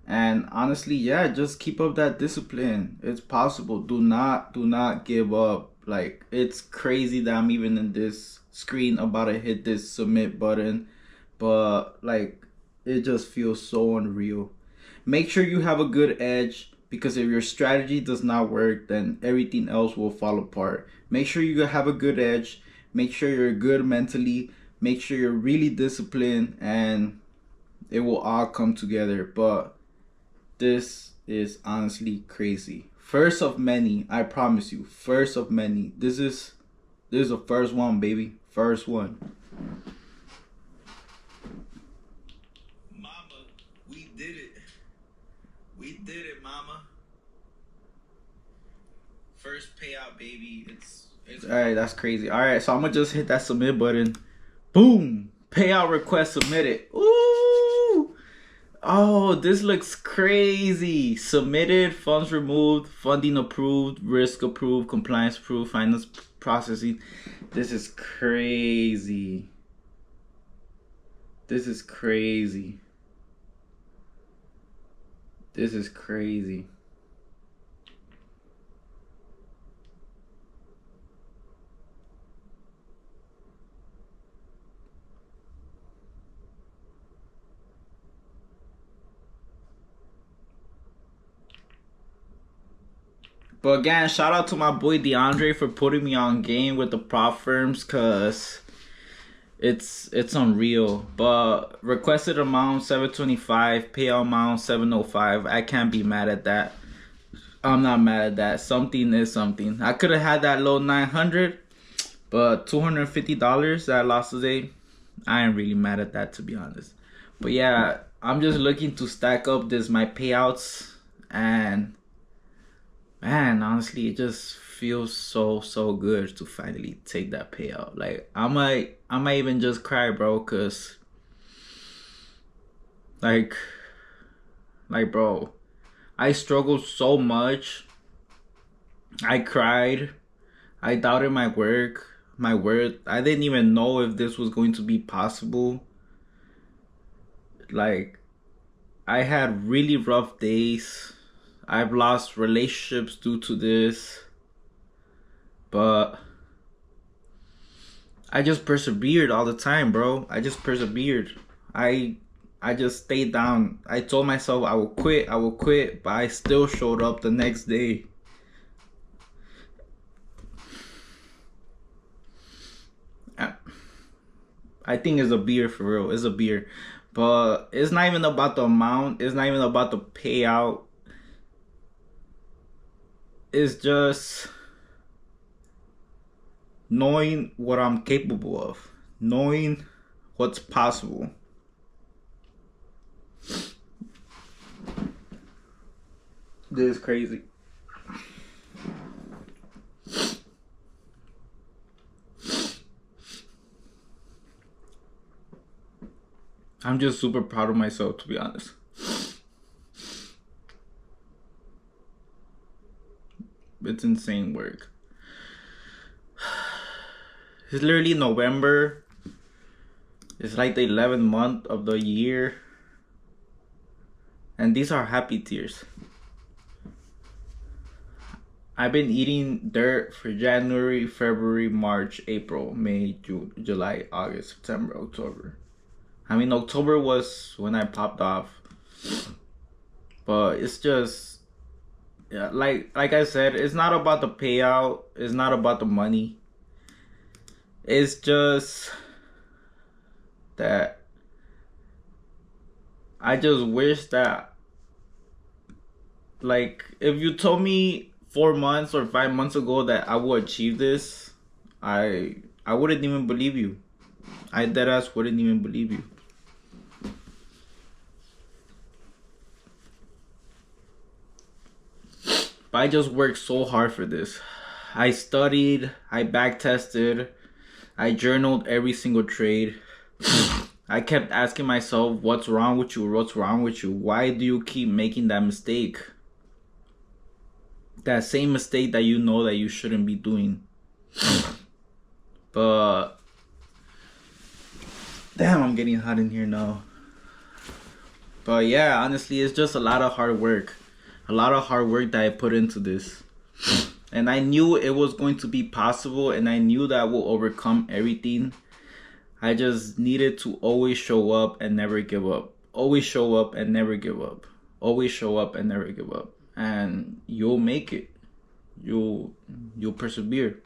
And honestly, yeah, just keep up that discipline. It's possible. Do not give up. Like, it's crazy that I'm even in this screen about to hit this submit button, but like, it just feels so unreal. Make sure you have a good edge, because if your strategy does not work, then everything else will fall apart. Make sure you have a good edge. Make sure you're good mentally. Make sure you're really disciplined, and it will all come together. But this is honestly crazy. First of many, I promise you. First of many. This is the first one, baby. First one. Mama, we did it. We did it, mama. First payout, baby. It's all right. That's crazy. All right, so I'm gonna just hit that submit button. Boom. Payout request submitted. Ooh. Oh, this looks crazy. Submitted, funds removed, funding approved, risk approved, compliance approved, finance processing. This is crazy. This is crazy. This is crazy. But again, shout out to my boy DeAndre for putting me on game with the prop firms, cause it's unreal. But requested amount 725, payout amount 705. I can't be mad at that. I'm not mad at that. Something is something. I could have had that low 900, but $250 that I lost today, I ain't really mad at that, to be honest. But yeah, I'm just looking to stack up this my payouts, and man, honestly, it just feels so good to finally take that payout. Like, I might even just cry, bro, cause like bro, I struggled so much. I cried. I doubted my work, my worth. I didn't even know if this was going to be possible. Like, I had really rough days. I've lost relationships due to this. But I just persevered all the time, bro. I just persevered. I just stayed down. I told myself I will quit, but I still showed up the next day. I think it's a beer, for real. It's a beer. But it's not even about the amount. It's not even about the payout. It's just knowing what I'm capable of. Knowing what's possible. This is crazy. I'm just super proud of myself, to be honest. It's insane work. It's literally November. It's like the 11th month of the year. And these are happy tears. I've been eating dirt for January, February, March, April, May, June, July, August, September, October. I mean, October was when I popped off. But it's just, yeah, like I said, it's not about the payout. It's not about the money. It's just that I just wish that, like, if you told me 4 months or 5 months ago that I would achieve this, I wouldn't even believe you. I deadass wouldn't even believe you. But I just worked so hard for this. I studied, I back tested, I journaled every single trade. I kept asking myself, what's wrong with you? What's wrong with you? Why do you keep making that mistake? That same mistake that you know that you shouldn't be doing. But damn, I'm getting hot in here now. But yeah, honestly, it's just a lot of hard work. A lot of hard work that I put into this. And I knew it was going to be possible, and I knew that I will overcome everything. I just needed to always show up and never give up. Always show up and never give up. Always show up and never give up. And you'll make it. You'll persevere.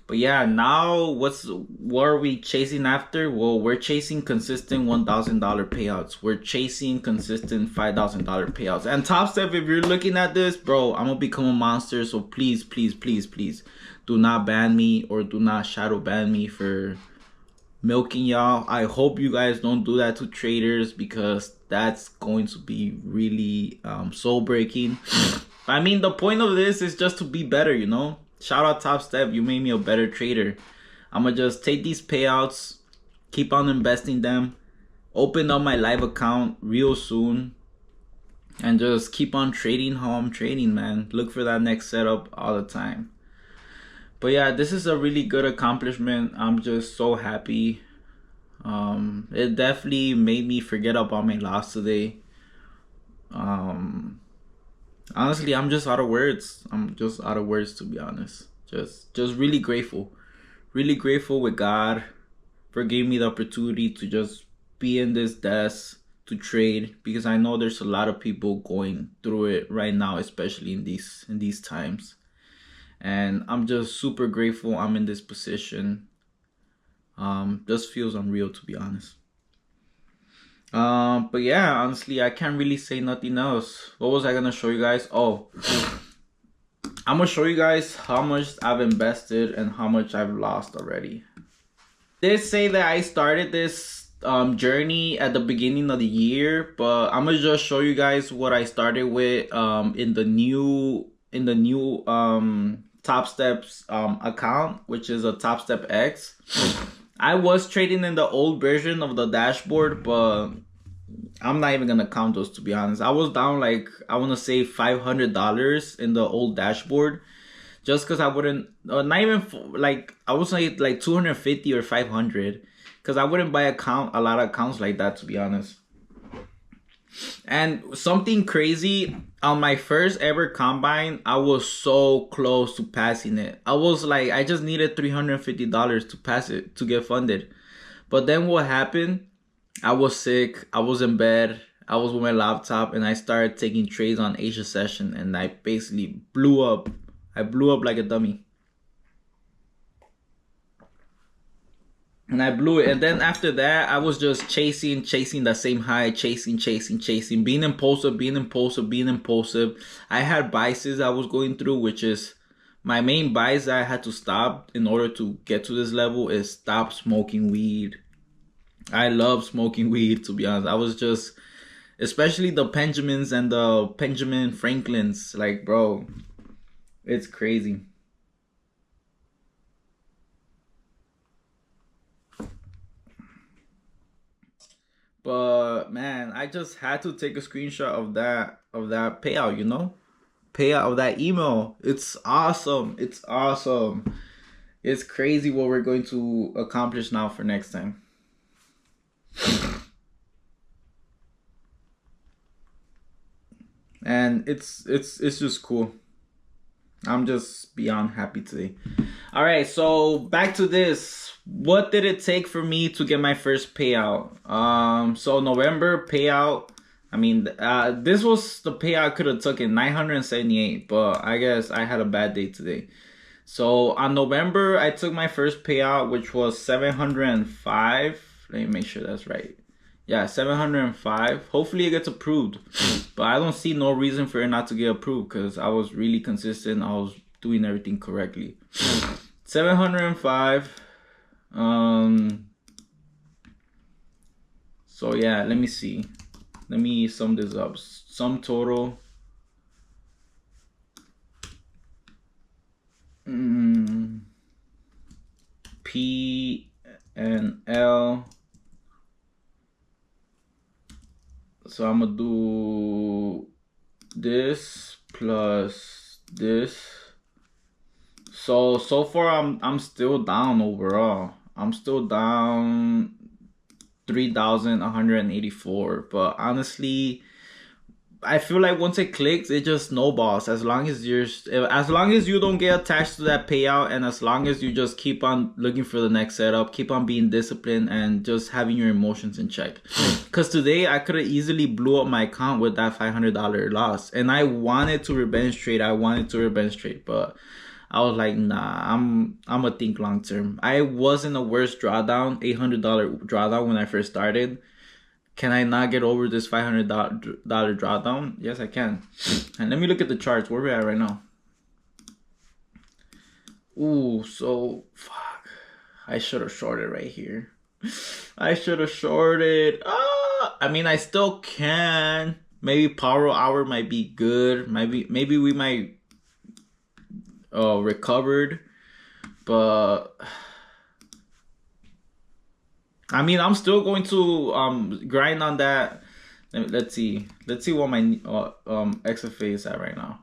But yeah, now what are we chasing after? Well, we're chasing consistent $1,000 payouts. We're chasing consistent $5,000 payouts. And TOPSTEP, if you're looking at this, bro, I'm gonna become a monster. So please, please, please, please, do not ban me or do not shadow ban me for milking y'all. I hope you guys don't do that to traders, because that's going to be really soul breaking. I mean, the point of this is just to be better, you know. Shout out TOPSTEP, you made me a better trader. I'm gonna just take these payouts, keep on investing them, open up my live account real soon, and just keep on trading how I'm trading, man. Look for that next setup all the time. But yeah, this is a really good accomplishment. I'm just so happy. It definitely made me forget about my loss today. Honestly, I'm just out of words. I'm just out of words, to be honest. Just really grateful. Really grateful with God for giving me the opportunity to just be in this desk to trade, because I know there's a lot of people going through it right now, especially in these times. And I'm just super grateful I'm in this position. Just feels unreal, to be honest. But yeah, honestly, I can't really say nothing else. What was I gonna show you guys? Oh, I'm gonna show you guys how much I've invested and how much I've lost already. They say that I started this journey at the beginning of the year, but I'm gonna just show you guys what I started with in the new TOPSTEP's account, which is a TOPSTEP X. I was trading in the old version of the dashboard, but I'm not even gonna count those, to be honest. I was down like, I want to say $500 in the old dashboard, just because I wouldn't, not even like, I was like 250 or 500, because I wouldn't buy a lot of accounts like that, to be honest. And something crazy, on my first ever combine, I was so close to passing it. I was like, I just needed $350 to pass it, to get funded. But then what happened? I was sick, I was in bed, I was with my laptop, and I started taking trades on Asia session, and I basically blew up. I blew up like a dummy. And I blew it. And then after that, I was just chasing the same high, chasing, being impulsive. I had biases I was going through, which is my main bias that I had to stop in order to get to this level is stop smoking weed. I love smoking weed, to be honest. I was just, especially the Benjamins and the Benjamin Franklins, like, bro, it's crazy. But man, I just had to take a screenshot of that payout, you know? Payout of that email. It's awesome. It's awesome. It's crazy what we're going to accomplish now for next time. And it's just cool. I'm just beyond happy today. All right, so back to this. What did it take for me to get my first payout? So November payout. I mean, this was the payout I could have taken, 978, but I guess I had a bad day today. So on November, I took my first payout, which was 705. Let me make sure that's right. Yeah, 705. Hopefully it gets approved. But I don't see no reason for it not to get approved, because I was really consistent. I was doing everything correctly. 705. So yeah, let me see. Let me sum this up. Sum total. P and L. So I'm gonna do this plus this. So far I'm still down overall. I'm still down 3,184. But honestly, I feel like once it clicks, it just snowballs. As long as you don't get attached to that payout, and as long as you just keep on looking for the next setup, keep on being disciplined, and just having your emotions in check. Because today I could have easily blew up my account with that $500 loss, and I wanted to revenge trade. But I was like, nah, I'm a think long term. I was in a worse drawdown, $800 drawdown when I first started. Can I not get over this $500 drawdown? Yes, I can. And let me look at the charts. Where we at right now? Ooh, so fuck. I should have shorted right here. I should have shorted. I mean, I still can. Maybe power hour might be good. Maybe we might recovered, but I mean, I'm still going to grind on that. Let's see what my XFA is at right now.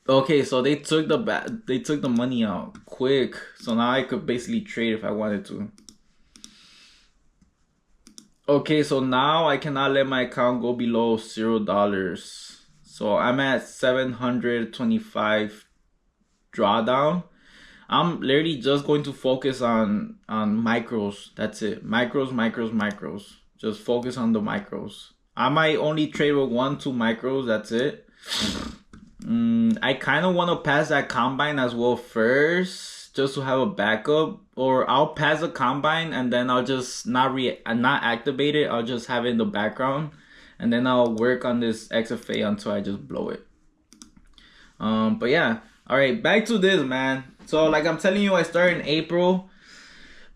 Okay, so they took the money out quick, so now I could basically trade if I wanted to. Okay, so now I cannot let my account go below $0. So I'm at 725 drawdown. I'm literally just going to focus on micros. That's it. Micros. Just focus on the micros. I might only trade with 1-2 micros. That's it. I kind of want to pass that combine as well first, just to have a backup. Or I'll pass the combine and then I'll just not activate it. I'll just have it in the background, and then I'll work on this XFA until I just blow it. But yeah. All right, back to this, man. So like I'm telling you, I started in April.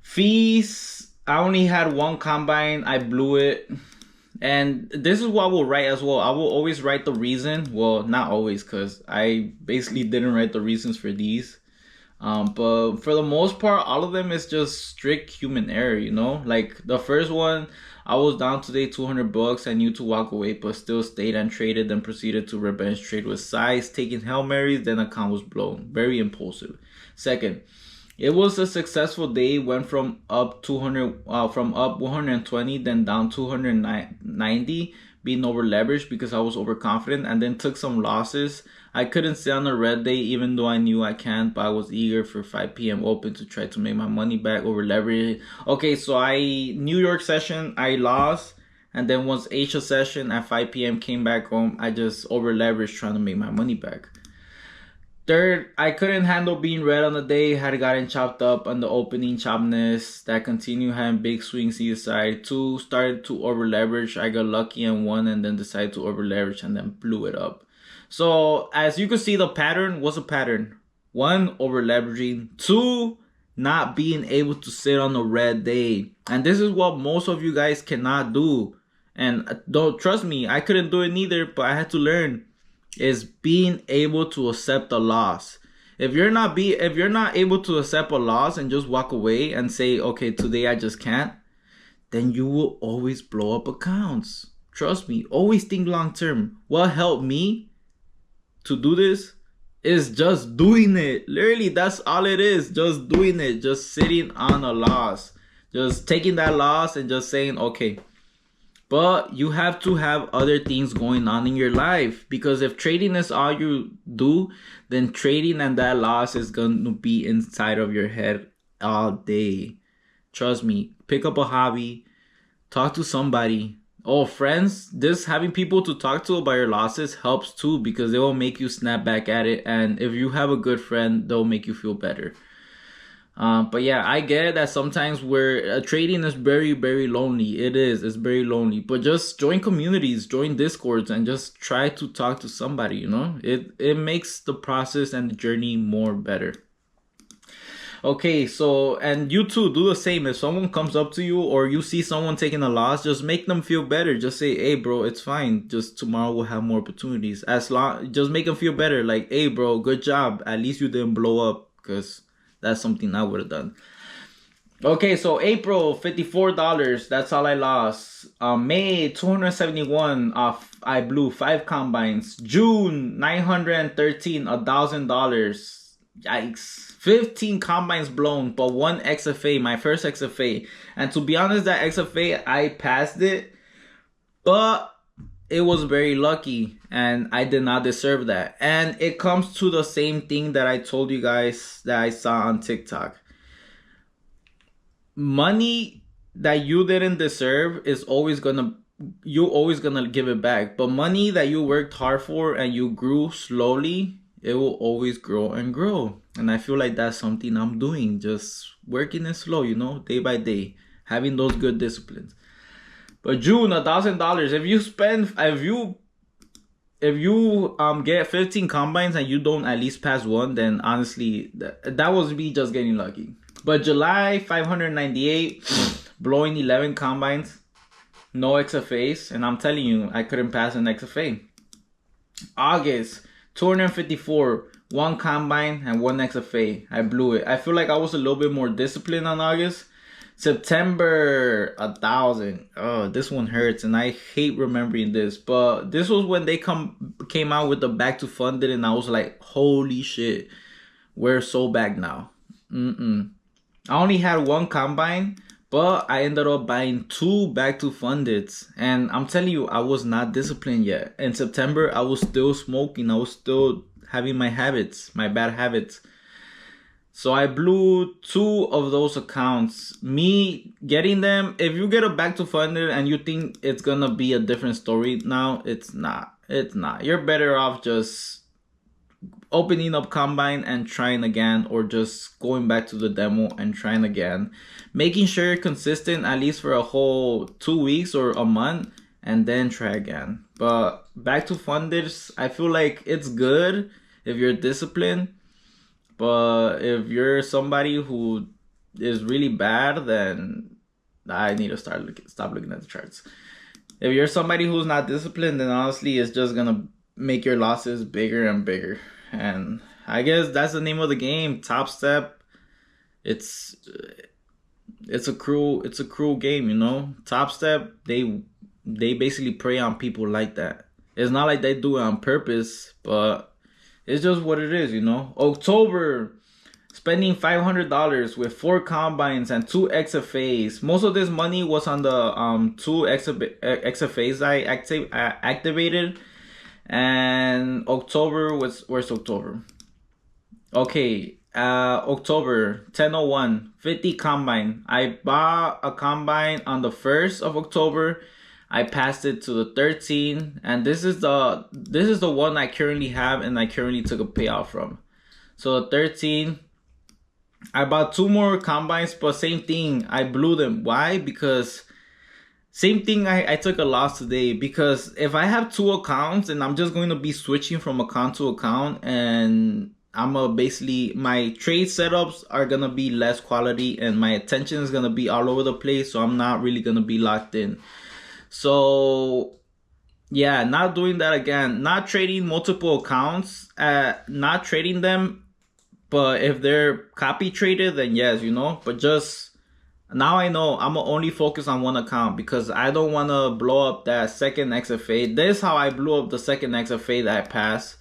Fees, I only had 1 combine. I blew it. And this is what I will write as well. I will always write the reason. Well, not always, because I basically didn't write the reasons for these. But for the most part, all of them is just strict human error, you know? Like the first one, I was down today $200. I knew to walk away, but still stayed and traded, then proceeded to revenge trade with size, taking Hail Marys, then account was blown. Very impulsive. Second, it was a successful day, went from up 120, then down 290, being over leveraged because I was overconfident, and then took some losses. I couldn't stay on a red day even though I knew I can't, but I was eager for 5 p.m. open to try to make my money back over leverage. Okay, so New York session, I lost. And then once Asia session at 5 p.m. came back home, I just over leveraged trying to make my money back. Third, I couldn't handle being red on the day. Had gotten chopped up on the opening chopness. That continued having big swings either side. 2, started to over leverage. I got lucky and 1, and then decided to over leverage and then blew it up. So as you can see, the pattern was a pattern. 1, over leveraging. 2, not being able to sit on a red day. And this is what most of you guys cannot do. And don't trust me, I couldn't do it neither, but I had to learn. Is being able to accept a loss. If you're not able to accept a loss and just walk away and say, okay, today I just can't, then you will always blow up accounts. Trust me, always think long term. What helped me to do this is just doing it. Literally, that's all it is. Just doing it. Just sitting on a loss. Just taking that loss and just saying, okay. But you have to have other things going on in your life, because if trading is all you do, then trading and that loss is going to be inside of your head all day. Trust me, pick up a hobby, talk to somebody. Oh, friends, this having people to talk to about your losses helps too, because they will make you snap back at it. And if you have a good friend, they'll make you feel better. But yeah, I get that sometimes where trading is very, very lonely. It's very lonely. But just join communities, join discords, and just try to talk to somebody, you know? It makes the process and the journey more better. Okay, so, and you too, do the same. If someone comes up to you or you see someone taking a loss, just make them feel better. Just say, hey bro, it's fine. Just tomorrow we'll have more opportunities. Just make them feel better. Like, hey bro, good job. At least you didn't blow up, because that's something I would have done. Okay, so April, $54. That's all I lost. May, $271. I blew 5 combines. June, $913, $1,000. Yikes. 15 combines blown, but one XFA, my first XFA. And to be honest, that XFA, I passed it, but it was very lucky and I did not deserve that. And it comes to the same thing that I told you guys that I saw on TikTok. Money that you didn't deserve is you're always gonna give it back. But money that you worked hard for and you grew slowly, it will always grow and grow. And I feel like that's something I'm doing, just working it slow, you know, day by day, having those good disciplines. But June, $1,000. If you get 15 combines and you don't at least pass one, then honestly, that was me just getting lucky. But July, 598, blowing 11 combines, no XFAs, and I'm telling you, I couldn't pass an XFA. August, 254, one combine and one XFA. I blew it. I feel like I was a little bit more disciplined on August. September, 1,000. Oh, this one hurts, and I hate remembering this. But this was when they came out with the back to funded, and I was like, holy shit, we're so back now. I only had one combine, but I ended up buying 2 back to fundeds. And I'm telling you, I was not disciplined yet. In September, I was still smoking. I was still having my habits, my bad habits. So I blew 2 of those accounts. Me getting them, if you get a back to funded and you think it's gonna be a different story now, it's not. It's not. You're better off just opening up combine and trying again, or just going back to the demo and trying again, making sure you're consistent at least for a whole 2 weeks or a month, and then try again. But back to funders, I feel like it's good if you're disciplined, but if you're somebody who is really bad, then I need to stop looking at the charts. If you're somebody who's not disciplined, then honestly it's just gonna make your losses bigger and bigger. And I guess that's the name of the game. TOPSTEP. It's a cruel game, you know. TOPSTEP, they basically prey on people like that. It's not like they do it on purpose, but it's just what it is, you know. October, spending $500 with 4 combines and 2 XFAs. Most of this money was on the 2 XFAs I activated. And October was, where's October? Okay, October, 10/01, 50 combine. I bought a combine on the 1st of October. I passed it to the 13, and this is the one I currently have and I currently took a payout from. So the 13, I bought 2 more combines, but same thing, I blew them. Why? Because same thing, I took a loss today, because if I have 2 accounts and I'm just going to be switching from account to account, and basically my trade setups are gonna be less quality and my attention is gonna be all over the place, so I'm not really gonna be locked in. So yeah, not doing that again. Not trading multiple accounts, not trading them, but if they're copy traded, then yes, you know. But just now I know I'm gonna only focus on one account, because I don't want to blow up that second XFA. This is how I blew up the second XFA that I passed,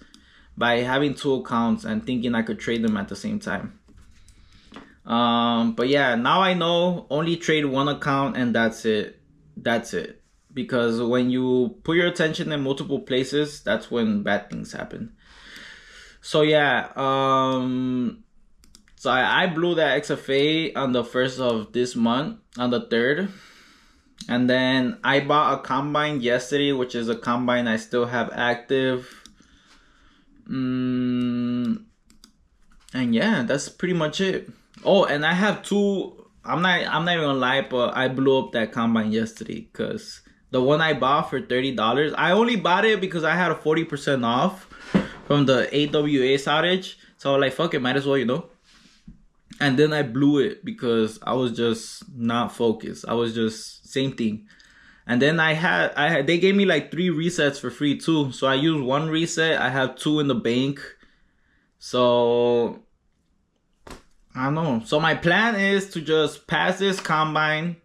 by having 2 accounts and thinking I could trade them at the same time. But yeah, now I know, only trade one account and that's it. That's it. Because when you put your attention in multiple places, that's when bad things happen. So yeah, so I blew that XFA on the 1st of this month, on the 3rd. And then I bought a combine yesterday, which is a combine I still have active. And yeah, that's pretty much it. Oh, and I have 2. I'm not even gonna lie, but I blew up that combine yesterday, because the one I bought for $30, I only bought it because I had a 40% off from the AWS outage. So I was like, fuck it, might as well, you know. And then I blew it because I was just not focused. I was just same thing. And then they gave me like 3 resets for free too. So I used 1 reset. I have 2 in the bank. So I don't know. So my plan is to just pass this combine,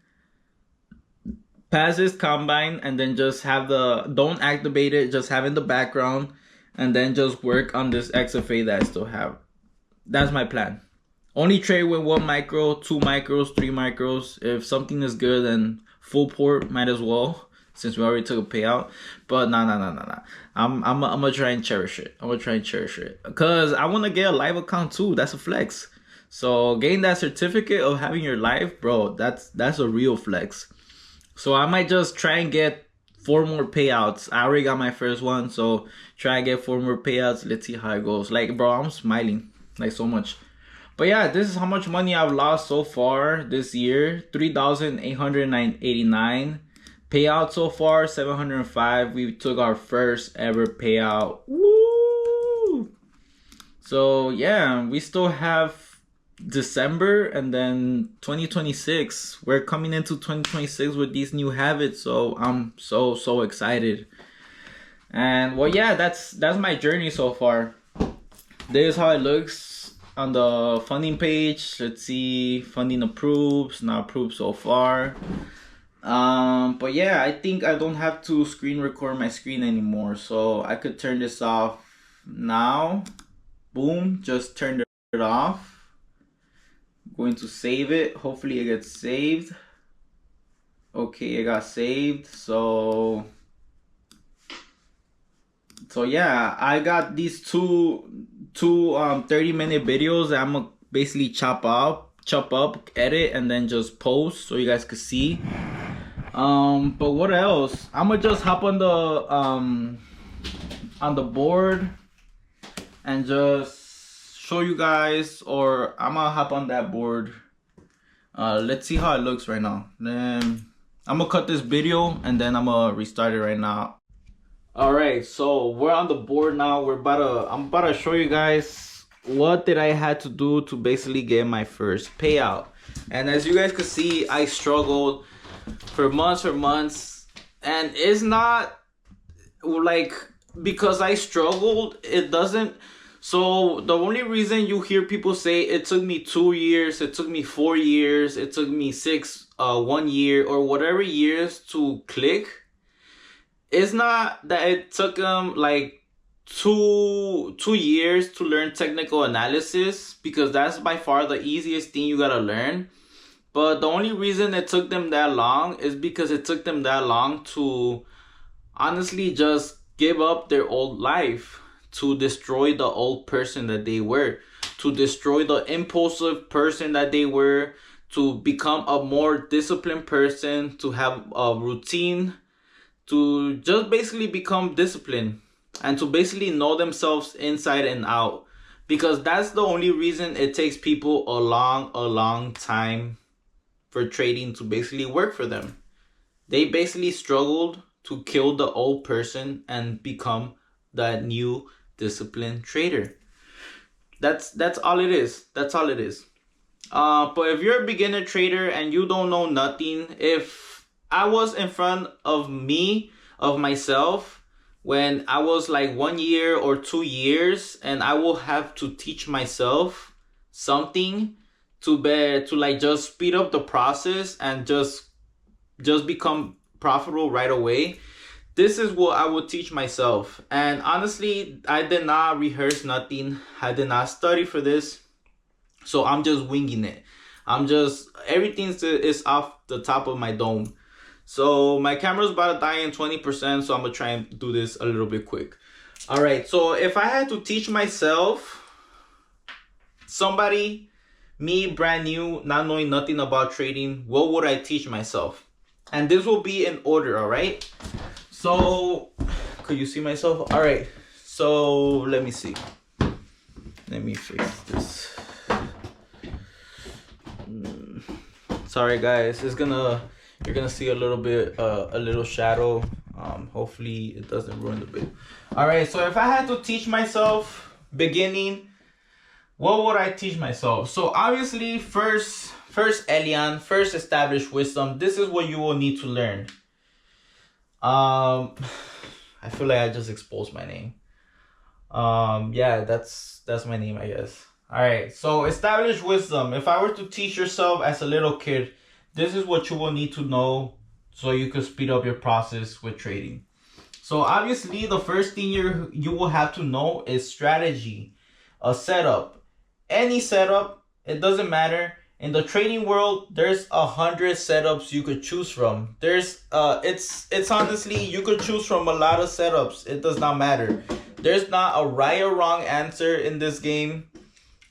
and then just have don't activate it, just have in the background, and then just work on this XFA that I still have. That's my plan. Only trade with 1 micro, 2 micros, 3 micros. If something is good, then full port might as well, since we already took a payout. But nah. I'm gonna try and cherish it. I'm gonna try and cherish it because I want to get a live account too. That's a flex. So getting that certificate of having your live, bro, that's a real flex. So I might just try and get 4 more payouts. I already got my first one, so try and get 4 more payouts. Let's see how it goes. Like, bro, I'm smiling like so much. But yeah, this is how much money I've lost so far this year. 3,889. Payout so far, 705. We took our first ever payout. Woo! So yeah, we still have December and then 2026. We're coming into 2026 with these new habits. So I'm so excited. And well, yeah, that's my journey so far. This is how it looks on the funding page. Let's see, funding approved, not approved so far. But yeah, I think I don't have to screen record my screen anymore, so I could turn this off now. Boom, just turned it off. I'm going to save it. Hopefully it gets saved. Okay, it got saved. So yeah, I got these two 30-minute videos that I'm gonna basically chop up, edit, and then just post so you guys could see. But what else? I'm gonna just hop on the board and just show you guys, or I'm gonna hop on that board. Let's see how it looks right now. Then I'm gonna cut this video and then I'm gonna restart it right now. All right, so we're on the board now. I'm about to show you guys what did I had to do to basically get my first payout. And as you guys could see, I struggled for months, and it's not like because I struggled, it doesn't. So the only reason you hear people say it took me 2 years, it took me 4 years, it took me 1 year, or whatever years to click, it's not that it took them like two years to learn technical analysis, because that's by far the easiest thing you gotta learn. But the only reason it took them that long is because it took them that long to honestly just give up their old life, to destroy the old person that they were, to destroy the impulsive person that they were, to become a more disciplined person, to have a routine, to just basically become disciplined, and to basically know themselves inside and out. Because that's the only reason it takes people a long time for trading to basically work for them. They basically struggled to kill the old person and become that new disciplined trader. That's all it is. That's all it is. But if you're a beginner trader and you don't know nothing, if I was in front of myself when I was like 1 year or 2 years, and I will have to teach myself something to like just speed up the process and just become profitable right away, this is what I would teach myself. And honestly, I did not rehearse nothing. I did not study for this. So I'm just winging it. Everything is off the top of my dome. So my camera's about to die in 20%, so I'm gonna try and do this a little bit quick. All right, so if I had to teach myself, somebody, me brand new, not knowing nothing about trading, what would I teach myself? And this will be in order, all right? So, could you see myself? All right, so let me see. Let me fix this. Sorry guys, you're gonna see a little bit, a little shadow. Hopefully it doesn't ruin the bit. All right, so if I had to teach myself beginning, what would I teach myself? So obviously, first Elian, first established wisdom. This is what you will need to learn. I feel like I just exposed my name. Yeah, that's my name, I guess. All right, so established wisdom. If I were to teach yourself as a little kid, this is what you will need to know so you can speed up your process with trading. So obviously, the first thing you will have to know is strategy, a setup. Any setup it doesn't matter. In the trading world, there's 100 setups you could choose from. It's honestly, you could choose from a lot of setups. It does not matter. There's not a right or wrong answer in this game.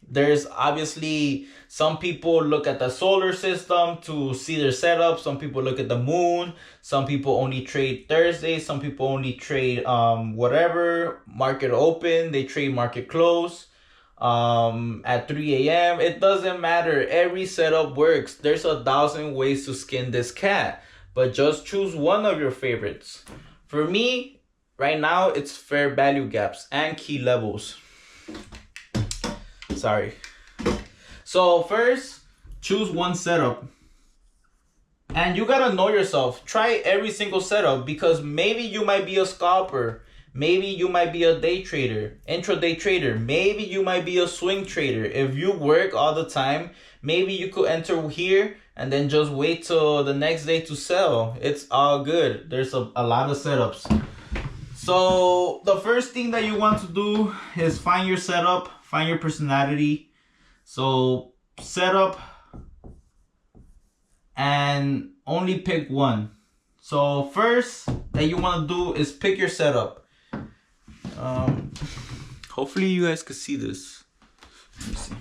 There's obviously, some people look at the solar system to see their setup. Some people look at the moon. Some people only trade Thursday. Some people only trade whatever, market open. They trade market close at 3 a.m. It doesn't matter. Every setup works. There's 1,000 ways to skin this cat, but just choose one of your favorites. For me, right now, it's fair value gaps and key levels. Sorry. So first, choose one setup. And you gotta know yourself. Try every single setup, because maybe you might be a scalper. Maybe you might be a day trader, intraday trader. Maybe you might be a swing trader. If you work all the time, maybe you could enter here and then just wait till the next day to sell. It's all good. There's a lot of setups. So the first thing that you want to do is find your setup, find your personality. So setup and only pick one. So first that you want to do is pick your setup. Hopefully you guys can see this. Let me see.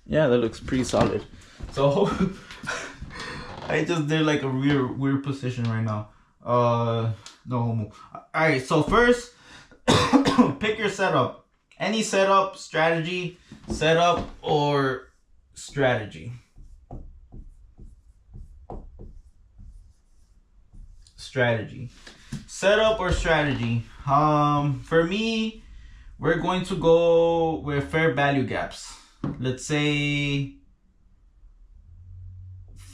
Yeah, that looks pretty solid. So I just did like a weird position right now. No homo. Alright, so first pick your setup. Any setup, strategy, setup, or strategy. Strategy. Setup or strategy. For me, we're going to go with fair value gaps. Let's say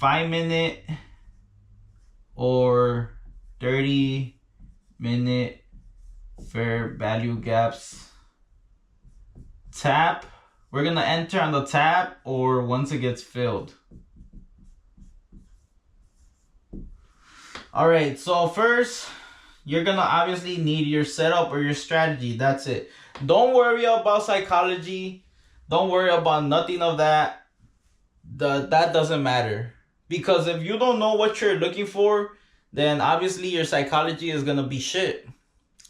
5-minute or 30-minute fair value gaps. Tap. We're gonna enter on the tap or once it gets filled. All right, so first, you're gonna obviously need your setup or your strategy. That's it. Don't worry about psychology. Don't worry about nothing of that. That doesn't matter. Because if you don't know what you're looking for, then obviously your psychology is gonna be shit.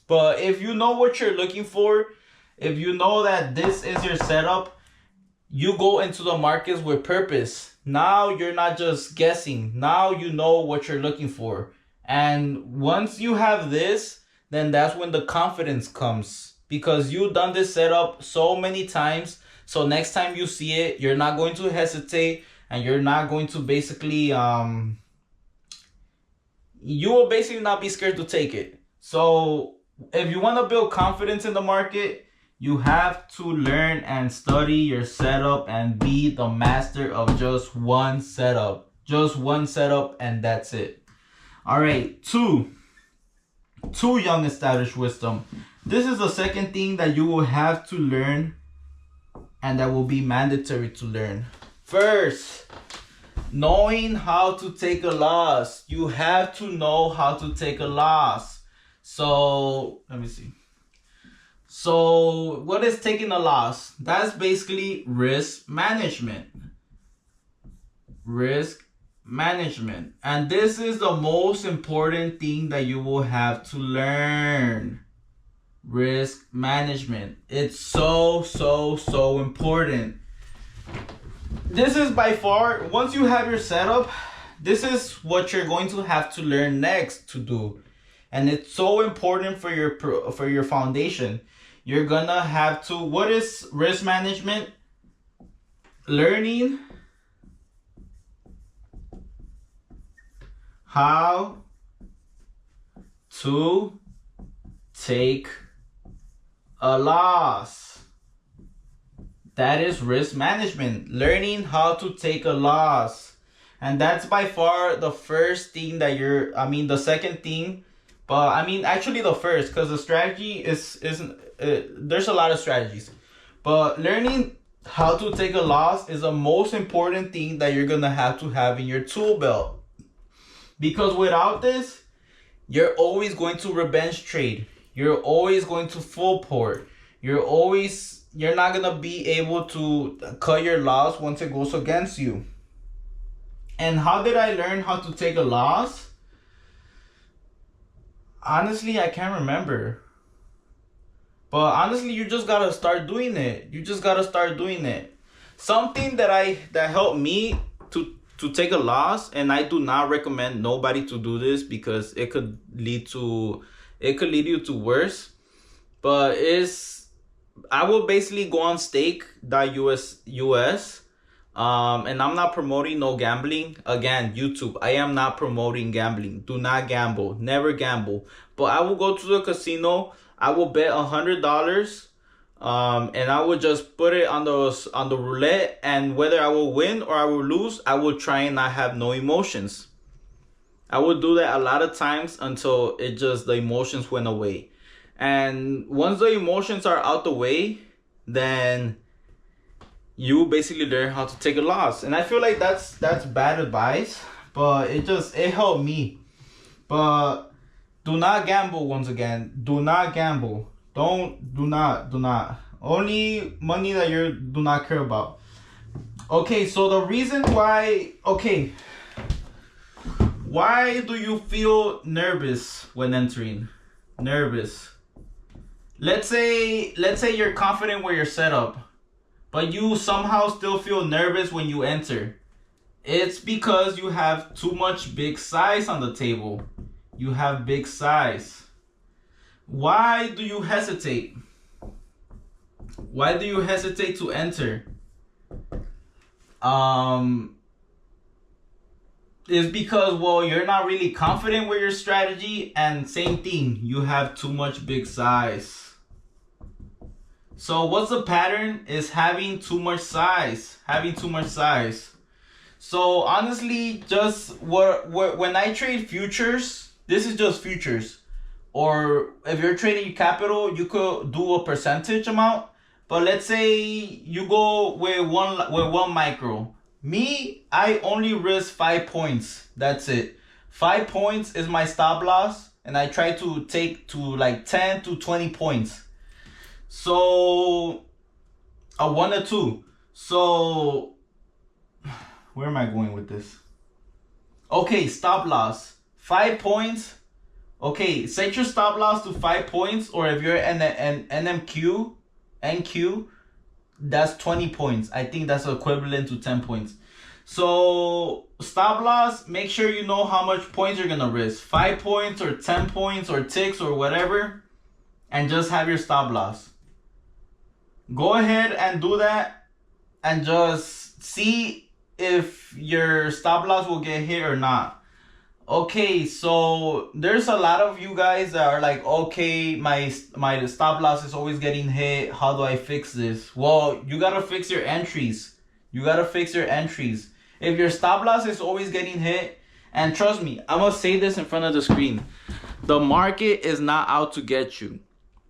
But if you know what you're looking for, if you know that this is your setup, you go into the markets with purpose. Now you're not just guessing. Now you know what you're looking for. And once you have this, then that's when the confidence comes. Because you've done this setup so many times. So next time you see it, you're not going to hesitate. And you're not going to basically, you will basically not be scared to take it. So if you want to build confidence in the market, you have to learn and study your setup and be the master of just one setup. Just one setup, and that's it. All right, two young established wisdom. This is the second thing that you will have to learn and that will be mandatory to learn. First, knowing how to take a loss. You have to know how to take a loss. So, let me see. So, what is taking a loss? That's basically risk management. Risk management. And this is the most important thing that you will have to learn. Risk management. It's so important. This is by far, once you have your setup, this is what you're going to have to learn next to do. And it's so important for your foundation. You're gonna have to, what is risk management? Learning how to take a loss. That is risk management. Learning how to take a loss. And that's by far the first thing that the second thing. But actually the first, because the strategy there's a lot of strategies. But learning how to take a loss is the most important thing that you're going to have in your tool belt. Because without this, you're always going to revenge trade. You're always going to full port. You're always you're not gonna be able to cut your loss once it goes against you. And how did I learn how to take a loss? Honestly, I can't remember. But honestly, you just gotta start doing it. You just gotta start doing it. Something that helped me to take a loss, and I do not recommend nobody to do this because it could lead you to worse. But I will basically go on stake.us. And I'm not promoting no gambling. Again, YouTube, I am not promoting gambling. Do not gamble. Never gamble. But I will go to the casino. I will bet $100. And I will just put it on the roulette, and whether I will win or I will lose, I will try and not have no emotions. I will do that a lot of times until the emotions went away. And once the emotions are out the way, then you basically learn how to take a loss. And I feel like that's bad advice, but it helped me. But do not gamble. Once again, do not gamble. Do not. Only money that you do not care about. Okay, so the reason why, why do you feel nervous when entering? Nervous. Let's say you're confident with your setup, but you somehow still feel nervous when you enter. It's because you have too much big size on the table. You have big size. Why do you hesitate? Why do you hesitate to enter? It's because, well, you're not really confident with your strategy, and same thing, you have too much big size. So what's the pattern? Is having too much size. So honestly, just when I trade futures, this is just futures. Or if you're trading capital, you could do a percentage amount. But let's say you go with one micro. Me, I only risk 5 points. That's it. 5 points is my stop loss, and I try to take to like 10 to 20 points. So a 1 or 2. So where am I going with this? Okay, stop loss 5 points. Okay, set your stop loss to 5 points, or if you're in an NQ, that's 20 points. I think that's equivalent to 10 points. So stop loss, make sure you know how much points you're gonna risk. 5 points or 10 points or ticks or whatever, and just have your stop loss. Go ahead and do that, and just see if your stop loss will get hit or not. Okay, so there's a lot of you guys that are like, okay, my stop loss is always getting hit. How do I fix this? Well, you gotta fix your entries. If your stop loss is always getting hit, and trust me, I'm gonna say this in front of the screen, the market is not out to get you.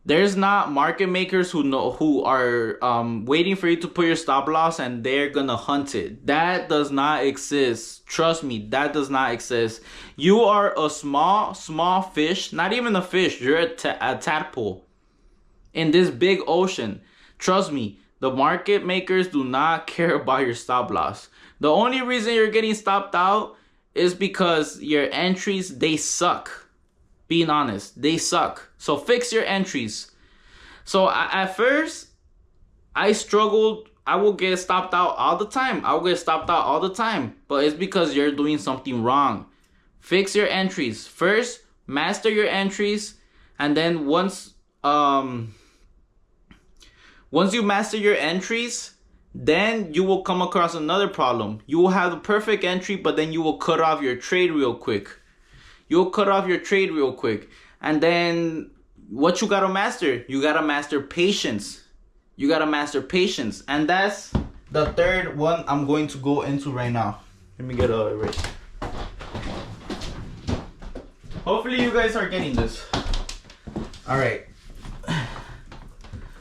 There's not market makers who are waiting for you to put your stop loss and they're gonna hunt it. That does not exist. Trust me, that does not exist. You are a small fish, not even a fish. You're a tadpole in this big ocean. Trust me, the market makers do not care about your stop loss. The only reason you're getting stopped out is because your entries, they suck. Being honest, they suck. So fix your entries. So at first, I struggled. I will get stopped out all the time. But it's because you're doing something wrong. Fix your entries. First, master your entries. And then once you master your entries, then you will come across another problem. You will have the perfect entry, but then you will cut off your trade real quick. And then what you gotta master? You gotta master patience. And that's the third one I'm going to go into right now. Let me get a erase. Hopefully you guys are getting this. All right.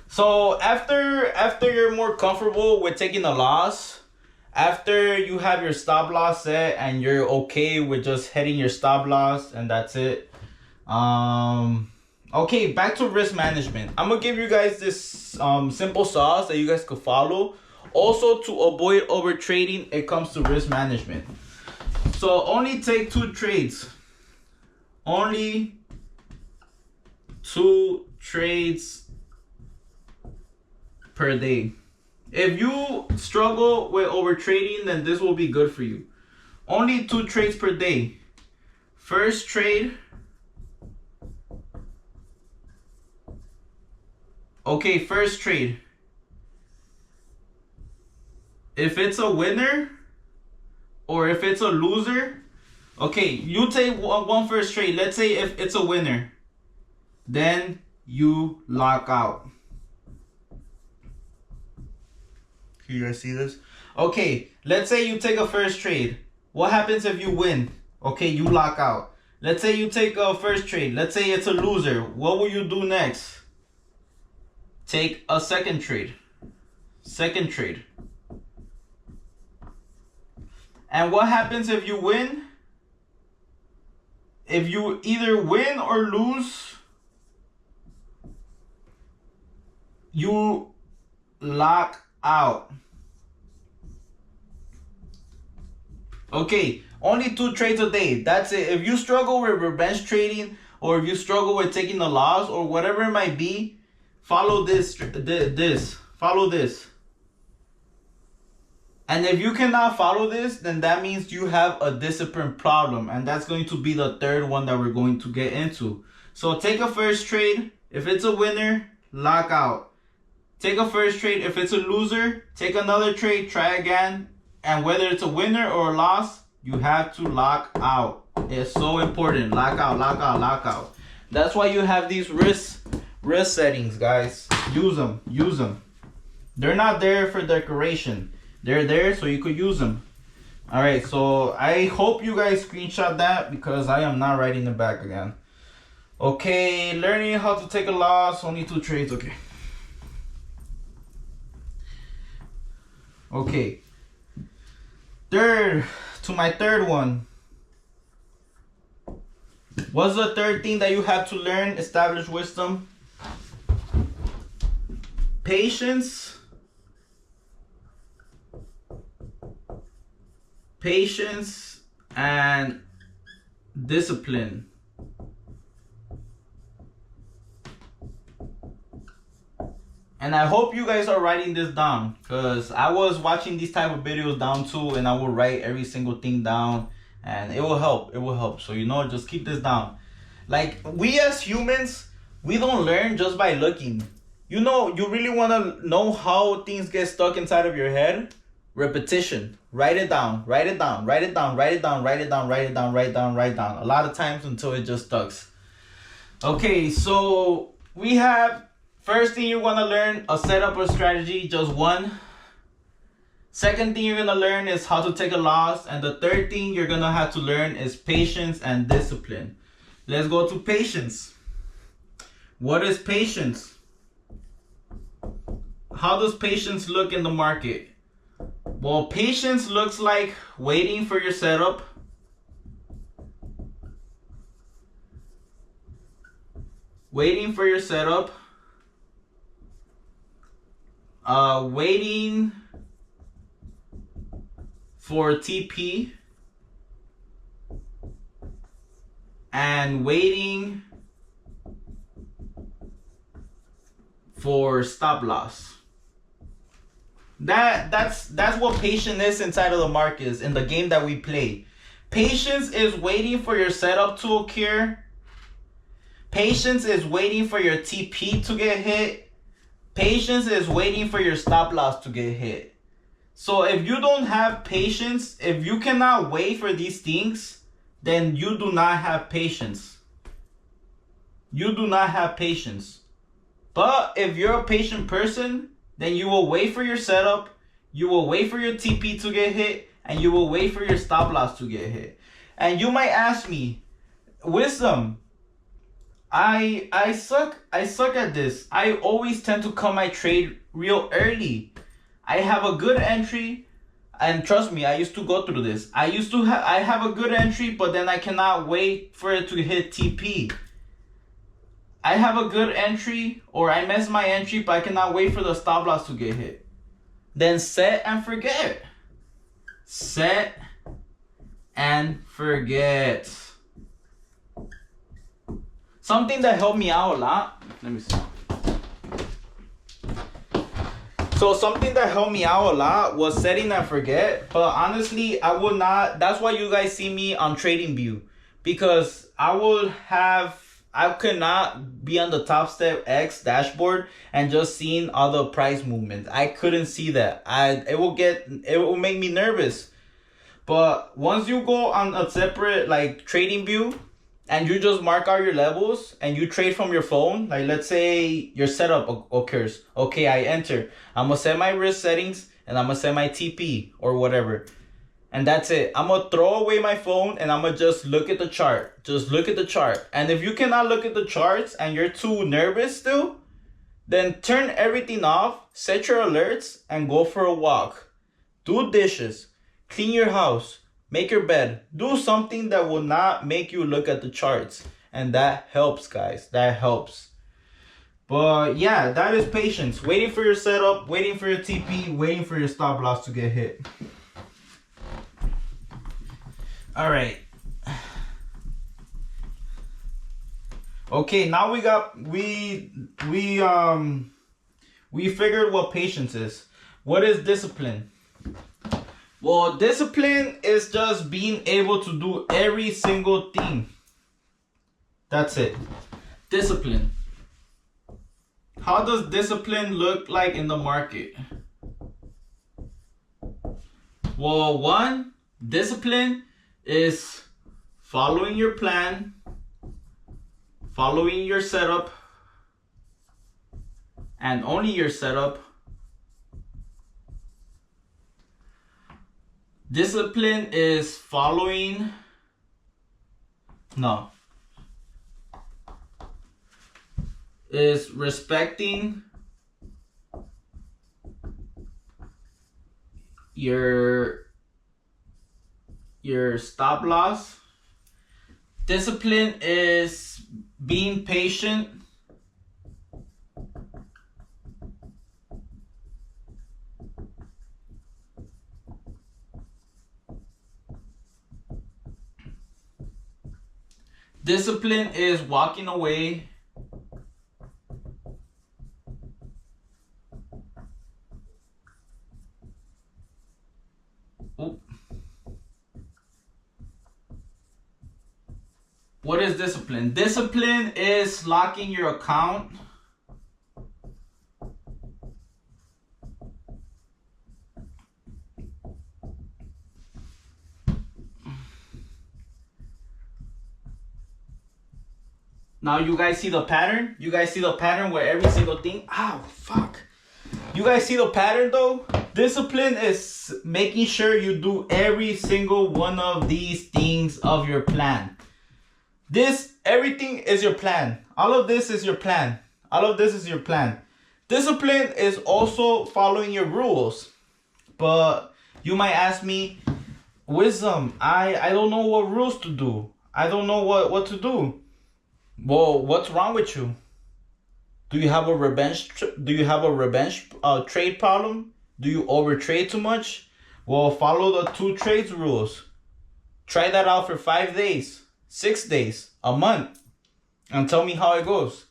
So after you're more comfortable with taking a loss, after you have your stop loss set and you're okay with just hitting your stop loss and that's it, Okay, back to risk management. I'm gonna give you guys this simple sauce that you guys could follow. Also, to avoid over trading, it comes to risk management. So only take 2 trades. Only 2 trades per day. If you struggle with over trading, then this will be good for you. Only 2 trades per day. First trade. Okay, first trade. If it's a winner or if it's a loser, okay, you take one first trade. Let's say if it's a winner, then you lock out. Can you guys see this? Okay, let's say you take a first trade. What happens if you win? Okay, you lock out. Let's say you take a first trade. Let's say it's a loser. What will you do next? Take a second trade. Second trade. And what happens if you win? If you either win or lose, you lock out. Okay, only 2 trades a day. That's it. If you struggle with revenge trading, or if you struggle with taking the loss, or whatever it might be, follow this. Follow this. And if you cannot follow this, then that means you have a discipline problem. And that's going to be the third one that we're going to get into. So take a first trade. If it's a winner, lock out. Take a first trade. If it's a loser, take another trade, try again. And whether it's a winner or a loss, you have to lock out. It's so important. Lock out, lock out, lock out. That's why you have these risk settings, guys. Use them. Use them. They're not there for decoration. They're there so you could use them. All right, so I hope you guys screenshot that because I am not writing it back again. Okay, learning how to take a loss. Only 2 trades. Okay. Okay. To my third one. What's the third thing that you have to learn? Establish wisdom. Patience. Patience and discipline. And I hope you guys are writing this down, because I was watching these type of videos down too, and I will write every single thing down, and it will help. It will help. So, just keep this down. Like, we as humans, we don't learn just by looking. You really want to know how things get stuck inside of your head? Repetition. Write it down. Write it down. Write it down. Write it down. Write it down. Write it down. Write it down. Write it down. A lot of times until it just stucks. Okay, so we have first thing you want to learn, a setup or strategy, just one. Second thing you're going to learn is how to take a loss. And the third thing you're going to have to learn is patience and discipline. Let's go to patience. What is patience? How does patience look in the market? Well, patience looks like waiting for your setup. Waiting for your setup. Waiting for TP. And waiting for stop loss. That's what patience is inside of the markets in the game that we play. Patience is waiting for your setup to occur. Patience is waiting for your TP to get hit. Patience is waiting for your stop loss to get hit. So if you don't have patience, if you cannot wait for these things, then you do not have patience. You do not have patience. But if you're a patient person, then you will wait for your setup, you will wait for your TP to get hit, and you will wait for your stop loss to get hit. And you might ask me, Wisdom, I suck at this. I always tend to cut my trade real early. I have a good entry, and trust me, I used to go through this. I have a good entry, but then I cannot wait for it to hit TP. I have a good entry or I miss my entry, but I cannot wait for the stop loss to get hit. Then set and forget. Set and forget. Something that helped me out a lot. Let me see. So something that helped me out a lot was setting and forget. But honestly, I would not. That's why you guys see me on TradingView, because I could not be on the TOPSTEP X dashboard and just seeing all the price movements. I couldn't see that. It will make me nervous. But once you go on a separate like TradingView and you just mark out your levels and you trade from your phone, like let's say your setup occurs. Okay, I enter. I'm gonna set my risk settings and I'm gonna set my TP or whatever. And that's it. I'm gonna throw away my phone and I'm gonna just look at the chart. Just look at the chart. And if you cannot look at the charts and you're too nervous still, then turn everything off, set your alerts, and go for a walk. Do dishes, clean your house, make your bed. Do something that will not make you look at the charts. And that helps, guys. That helps. But yeah, that is patience. Waiting for your setup, waiting for your TP, waiting for your stop loss to get hit. All right. Okay, now we figured what patience is. What is discipline? Well, discipline is just being able to do every single thing. That's it. Discipline. How does discipline look like in the market? Well, one, discipline is following your plan, following your setup, and only your setup. Discipline is is respecting your stop loss. Discipline is being patient. Discipline is walking away. What is discipline? Discipline is locking your account. Now you guys see the pattern? You guys see the pattern where every single thing... Ow, fuck. You guys see the pattern though? Discipline is making sure you do every single one of these things of your plan. Everything is your plan. All of this is your plan. All of this is your plan. Discipline is also following your rules. But you might ask me, Wisdom, I don't know what rules to do. I don't know what to do. Well, what's wrong with you? Do you have a revenge trade problem? Do you overtrade too much? Well, follow the 2 trades rules. Try that out for 5 days, 6 days, a month, and tell me how it goes.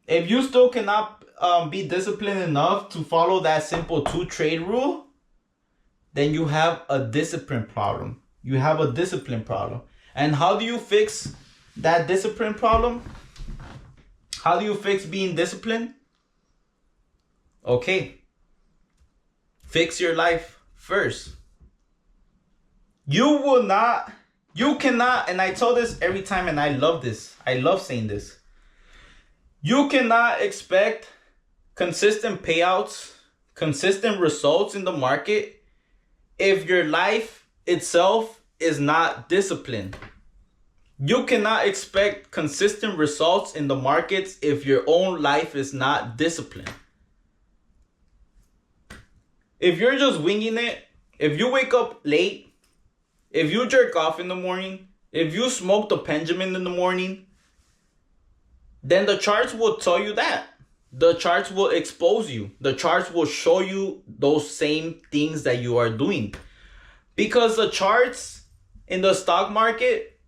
If you still cannot be disciplined enough to follow that simple 2 trade rule, then you have a discipline problem. You have a discipline problem. And how do you fix that discipline problem? How do you fix being disciplined? Okay. Fix your life first. You cannot, and I tell this every time and I love this. I love saying this. You cannot expect consistent payouts, consistent results in the market if your life itself is not disciplined. You cannot expect consistent results in the markets if your own life is not disciplined. If you're just winging it, if you wake up late, if you jerk off in the morning, if you smoke the Benjamin in the morning, then the charts will tell you that. The charts will expose you. The charts will show you those same things that you are doing. Because the charts in the stock market,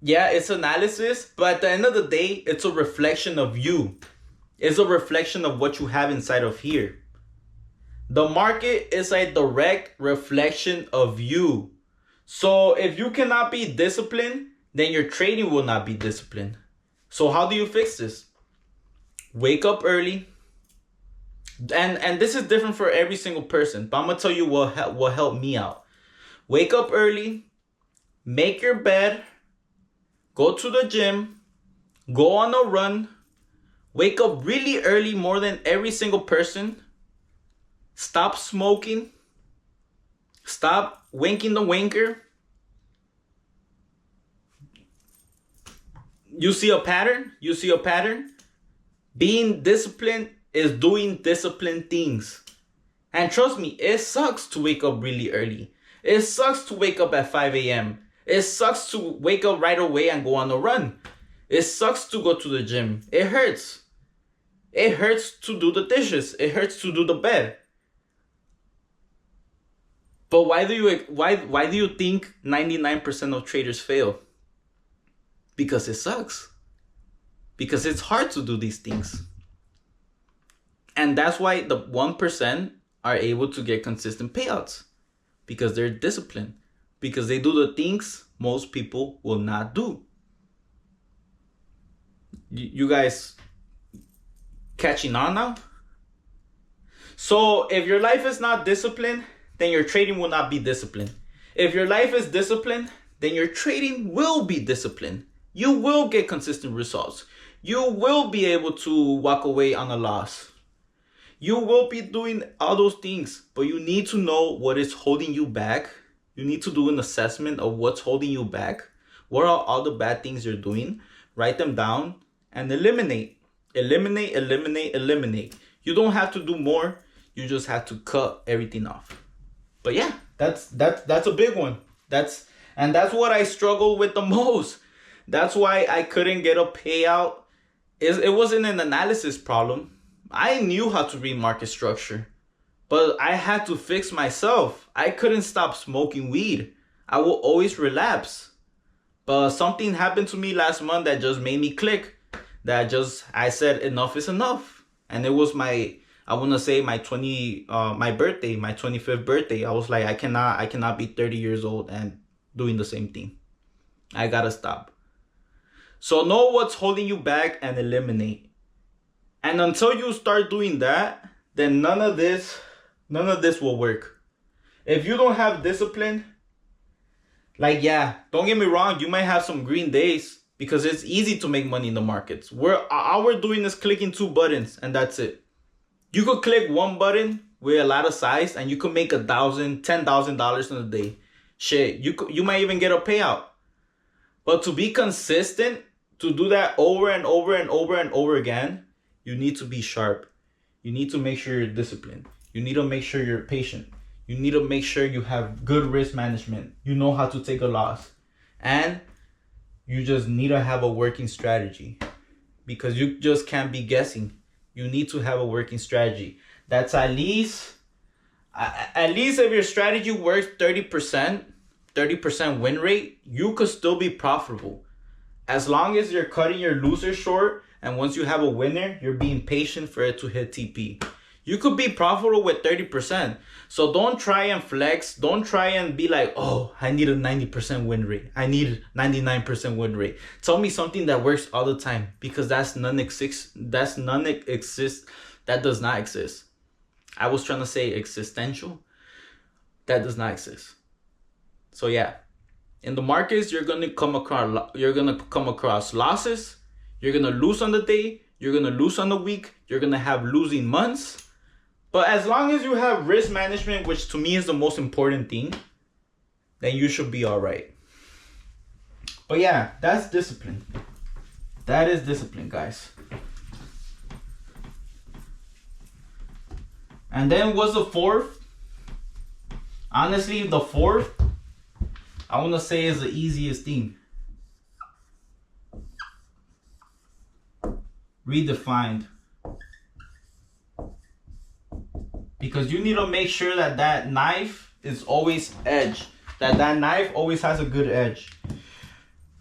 yeah, it's analysis, but at the end of the day, it's a reflection of you. It's a reflection of what you have inside of here. The market is a direct reflection of you. So if you cannot be disciplined, then your trading will not be disciplined. So how do you fix this? Wake up early. And this is different for every single person, but I'm gonna tell you what helped me out. Wake up early, make your bed, go to the gym, go on a run, wake up really early more than every single person. Stop smoking. Stop winking the winker. You see a pattern? You see a pattern? Being disciplined is doing disciplined things. And trust me, it sucks to wake up really early. It sucks to wake up at 5 a.m. It sucks to wake up right away and go on a run. It sucks to go to the gym. It hurts. It hurts to do the dishes. It hurts to do the bed. But why do you think 99% of traders fail? Because it sucks. Because it's hard to do these things. And that's why the 1% are able to get consistent payouts. Because they're disciplined. Because they do the things most people will not do. You guys catching on now? So if your life is not disciplined, then your trading will not be disciplined. If your life is disciplined, then your trading will be disciplined. You will get consistent results. You will be able to walk away on a loss. You will be doing all those things, but you need to know what is holding you back. You need to do an assessment of what's holding you back. What are all the bad things you're doing? Write them down and eliminate. Eliminate, eliminate, eliminate. You don't have to do more. You just have to cut everything off. But yeah, that's a big one. That's what I struggled with the most. That's why I couldn't get a payout. It wasn't an analysis problem. I knew how to read market structure, but I had to fix myself. I couldn't stop smoking weed. I will always relapse. But something happened to me last month that just made me click. I said enough is enough. And it was my 25th birthday. I was like, I cannot be 30 years old and doing the same thing. I gotta stop. So know what's holding you back and eliminate. And until you start doing that, then none of this will work. If you don't have discipline, like, yeah, don't get me wrong, you might have some green days because it's easy to make money in the markets. All we're doing is clicking 2 buttons and that's it. You could click 1 button with a lot of size and you could make $1,000, $10,000 in a day. Shit, you might even get a payout. But to be consistent, to do that over and over and over and over again, you need to be sharp. You need to make sure you're disciplined. You need to make sure you're patient. You need to make sure you have good risk management. You know how to take a loss. And you just need to have a working strategy. Because you just can't be guessing. You need to have a working strategy. That's at least if your strategy works 30% win rate, you could still be profitable. As long as you're cutting your losers short, and once you have a winner, you're being patient for it to hit TP. You could be profitable with 30%. So don't try and flex. Don't try and be like, oh, I need a 90% win rate. I need 99% win rate. Tell me something that works all the time, because that does not exist. I was trying to say existential. That does not exist. So yeah, in the markets, you're gonna come across losses. You're gonna lose on the day. You're gonna lose on the week. You're gonna have losing months. But as long as you have risk management, which to me is the most important thing, then you should be all right. But yeah, that's discipline. That is discipline, guys. And then what's the fourth? Honestly, the fourth, I want to say, is the easiest thing. redefined. Because you need to make sure that that knife is always edge. That knife always has a good edge.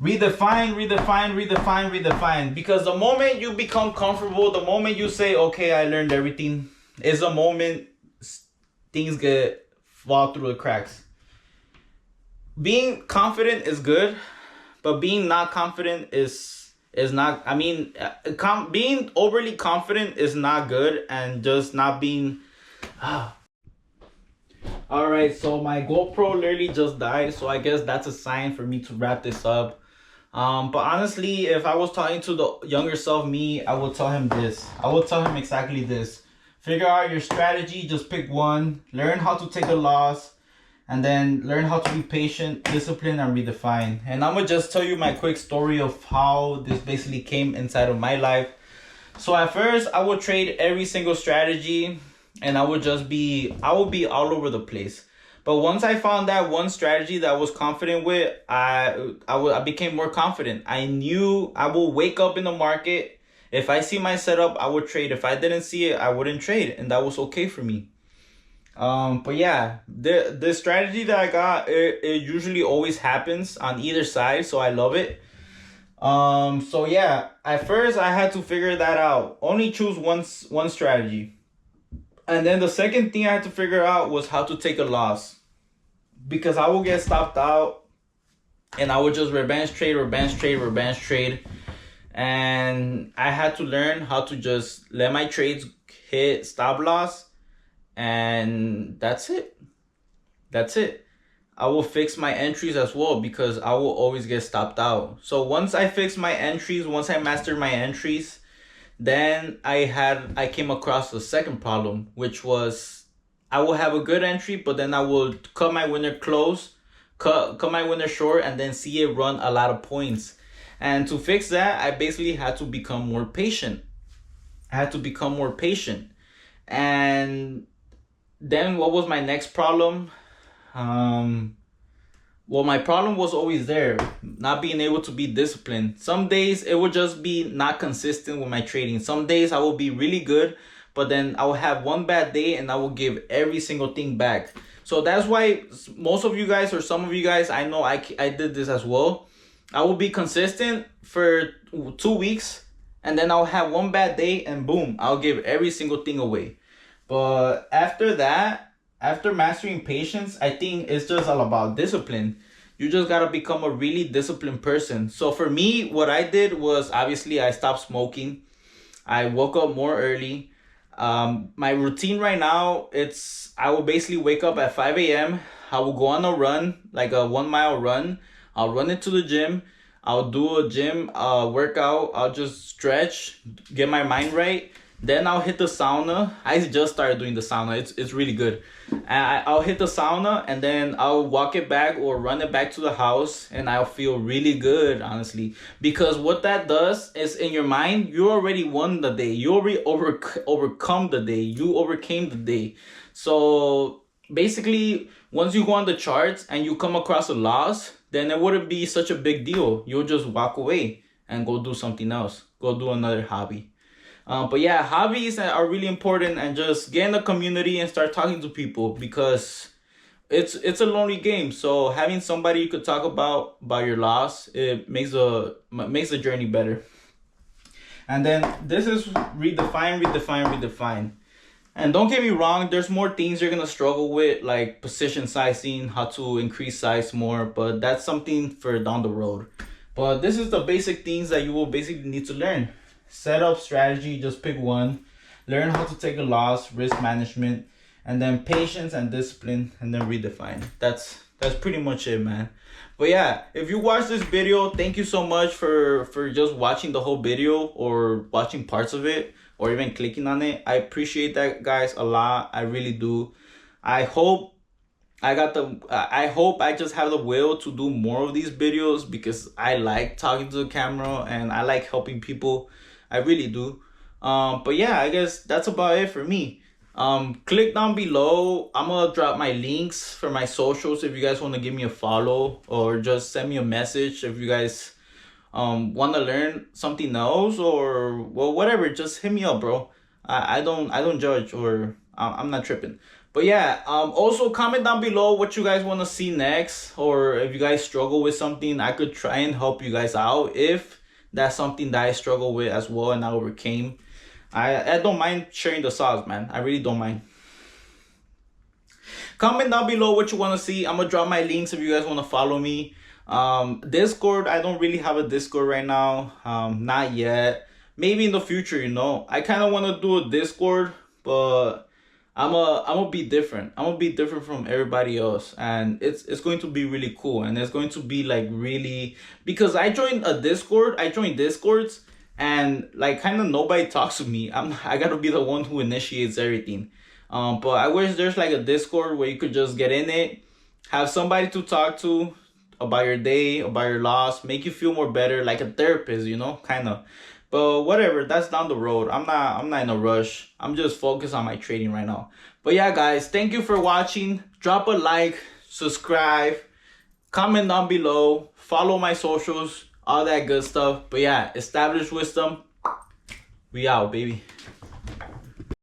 Redefine, redefine, redefine, redefine. Because the moment you become comfortable, the moment you say, okay, I learned everything, is the moment things get fall through the cracks. Being confident is good, but being not confident is not. I mean, being overly confident is not good, and just not being. All right, so my GoPro literally just died, so I guess that's a sign for me to wrap this up. But honestly, if I was talking to the younger self me, I would tell him this. I would tell him exactly this. Figure out your strategy, just pick one, learn how to take a loss, and then learn how to be patient, disciplined, and redefine. And I'm gonna just tell you my quick story of how this basically came inside of my life. So at first, I would trade every single strategy, and I would be all over the place. But once I found that one strategy that I was confident with, I became more confident. I knew I will wake up in the market. If I see my setup, I would trade. If I didn't see it, I wouldn't trade, and that was okay for me. But yeah, the strategy that I got, it usually always happens on either side, so I love it. So yeah, at first I had to figure that out. Only choose one strategy. And then the second thing I had to figure out was how to take a loss. Because I will get stopped out and I would just revenge trade. And I had to learn how to just let my trades hit stop loss. And that's it. I will fix my entries as well because I will always get stopped out. So once I fix my entries, once I master my entries, then I came across the second problem, which was I will have a good entry, but then I will cut my winner close, cut my winner short, and then see it run a lot of points. And to fix that, I basically had to become more patient. And then what was my next problem? Well, my problem was always there, not being able to be disciplined. Some days it would just be not consistent with my trading. Some days I will be really good, but then I will have one bad day and I will give every single thing back. So that's why most of you guys, or some of you guys, I know I did this as well. I will be consistent for 2 weeks and then I'll have one bad day and boom, I'll give every single thing away. But after that, after mastering patience, I think it's just all about discipline. You just gotta become a really disciplined person. So for me, what I did was obviously I stopped smoking. I woke up more early. My routine right now, I will basically wake up at 5 a.m. I will go on a run, like a 1 mile run. I'll run into the gym. I'll do a gym workout. I'll just stretch, get my mind right. Then I'll hit the sauna. I just started doing the sauna. It's really good. I'll hit the sauna and then I'll walk it back or run it back to the house and I'll feel really good, honestly. Because what that does is in your mind, you already won the day. You already overcome the day. You overcame the day. So basically, once you go on the charts and you come across a loss, then it wouldn't be such a big deal. You'll just walk away and go do something else. Go do another hobby. But yeah, hobbies are really important, and just get in the community and start talking to people because it's a lonely game. So having somebody you could talk about your loss, it makes the journey better. And then this is redefine. And don't get me wrong, there's more things you're gonna struggle with, like position sizing, how to increase size more, but that's something for down the road. But this is the basic things that you will basically need to learn. Setup, strategy, just pick one. Learn how to take a loss, risk management, and then patience and discipline, and then redefine. That's pretty much it, man. But yeah, if you watch this video, thank you so much for just watching the whole video or watching parts of it or even clicking on it. I appreciate that, guys, a lot. I really do. I hope I just have the will to do more of these videos because I like talking to the camera and I like helping people. I really do. But yeah, I guess that's about it for me. Click down below. I'm gonna drop my links for my socials if you guys want to give me a follow or just send me a message if you guys want to learn something else, or well, whatever, just hit me up, bro. I don't judge, or I'm not tripping. But yeah, also comment down below what you guys want to see next, or if you guys struggle with something, I could try and help you guys out if that's something that I struggle with as well and I overcame. I don't mind sharing the sauce, man. I really don't mind. Comment down below what you want to see. I'm gonna drop my links if you guys want to follow me. Discord, I don't really have a Discord right now. Not yet. Maybe in the future, you know. I kind of want to do a Discord, but I'm gonna be different. I'm gonna be different from everybody else, and it's going to be really cool, and it's going to be like really, because I joined a Discord. I joined Discords, and like kind of nobody talks to me. I gotta be the one who initiates everything. But I wish there's like a Discord where you could just get in it, have somebody to talk to about your day, about your loss, make you feel more better, like a therapist, you know, kind of. But whatever, that's down the road. I'm not in a rush. I'm just focused on my trading right now. But yeah, guys, thank you for watching. Drop a like, subscribe, comment down below, follow my socials, all that good stuff. But yeah, established wisdom. We out, baby.